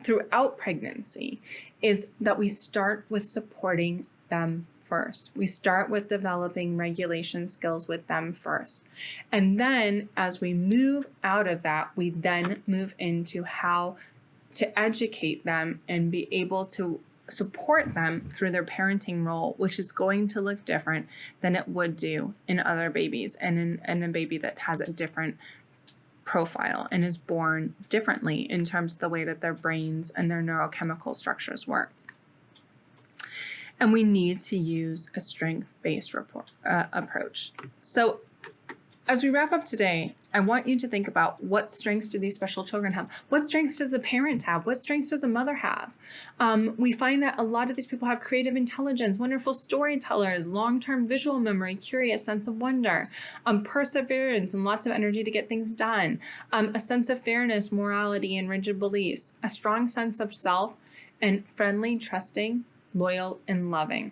throughout pregnancy is that we start with supporting them first. We start with developing regulation skills with them first. And then as we move out of that, we then move into how to educate them and be able to support them through their parenting role, which is going to look different than it would do in other babies and in a baby that has a different profile and is born differently in terms of the way that their brains and their neurochemical structures work. And we need to use a strength-based approach. So as we wrap up today, I want you to think about what strengths do these special children have? What strengths does a parent have? What strengths does a mother have? We find that a lot of these people have creative intelligence, wonderful storytellers, long-term visual memory, curious sense of wonder, perseverance and lots of energy to get things done, a sense of fairness, morality, and rigid beliefs, a strong sense of self, and friendly, trusting, loyal, and loving.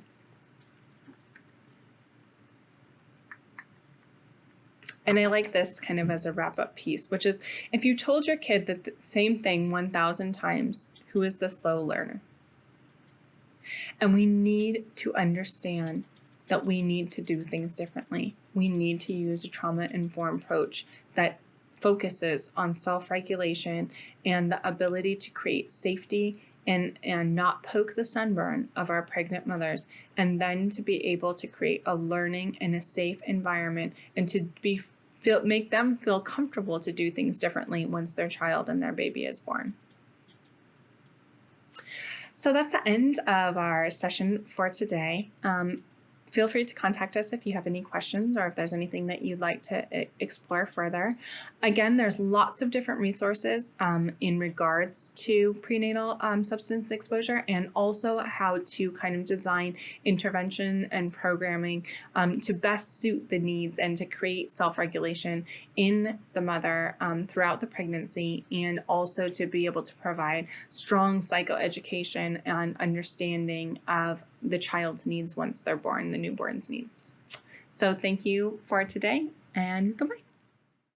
And I like this kind of as a wrap-up piece, which is if you told your kid the same thing 1,000 times, who is the slow learner? And we need to understand that we need to do things differently. We need to use a trauma-informed approach that focuses on self-regulation and the ability to create safety and not poke the sunburn of our pregnant mothers, and then to be able to create a learning and a safe environment and to make them feel comfortable to do things differently once their child and their baby is born. So that's the end of our session for today. Feel free to contact us if you have any questions or if there's anything that you'd like to explore further. Again, there's lots of different resources in regards to prenatal substance exposure, and also how to kind of design intervention and programming to best suit the needs and to create self-regulation in the mother throughout the pregnancy, and also to be able to provide strong psychoeducation and understanding of the child's needs once they're born, the newborn's needs. So thank you for today, and goodbye.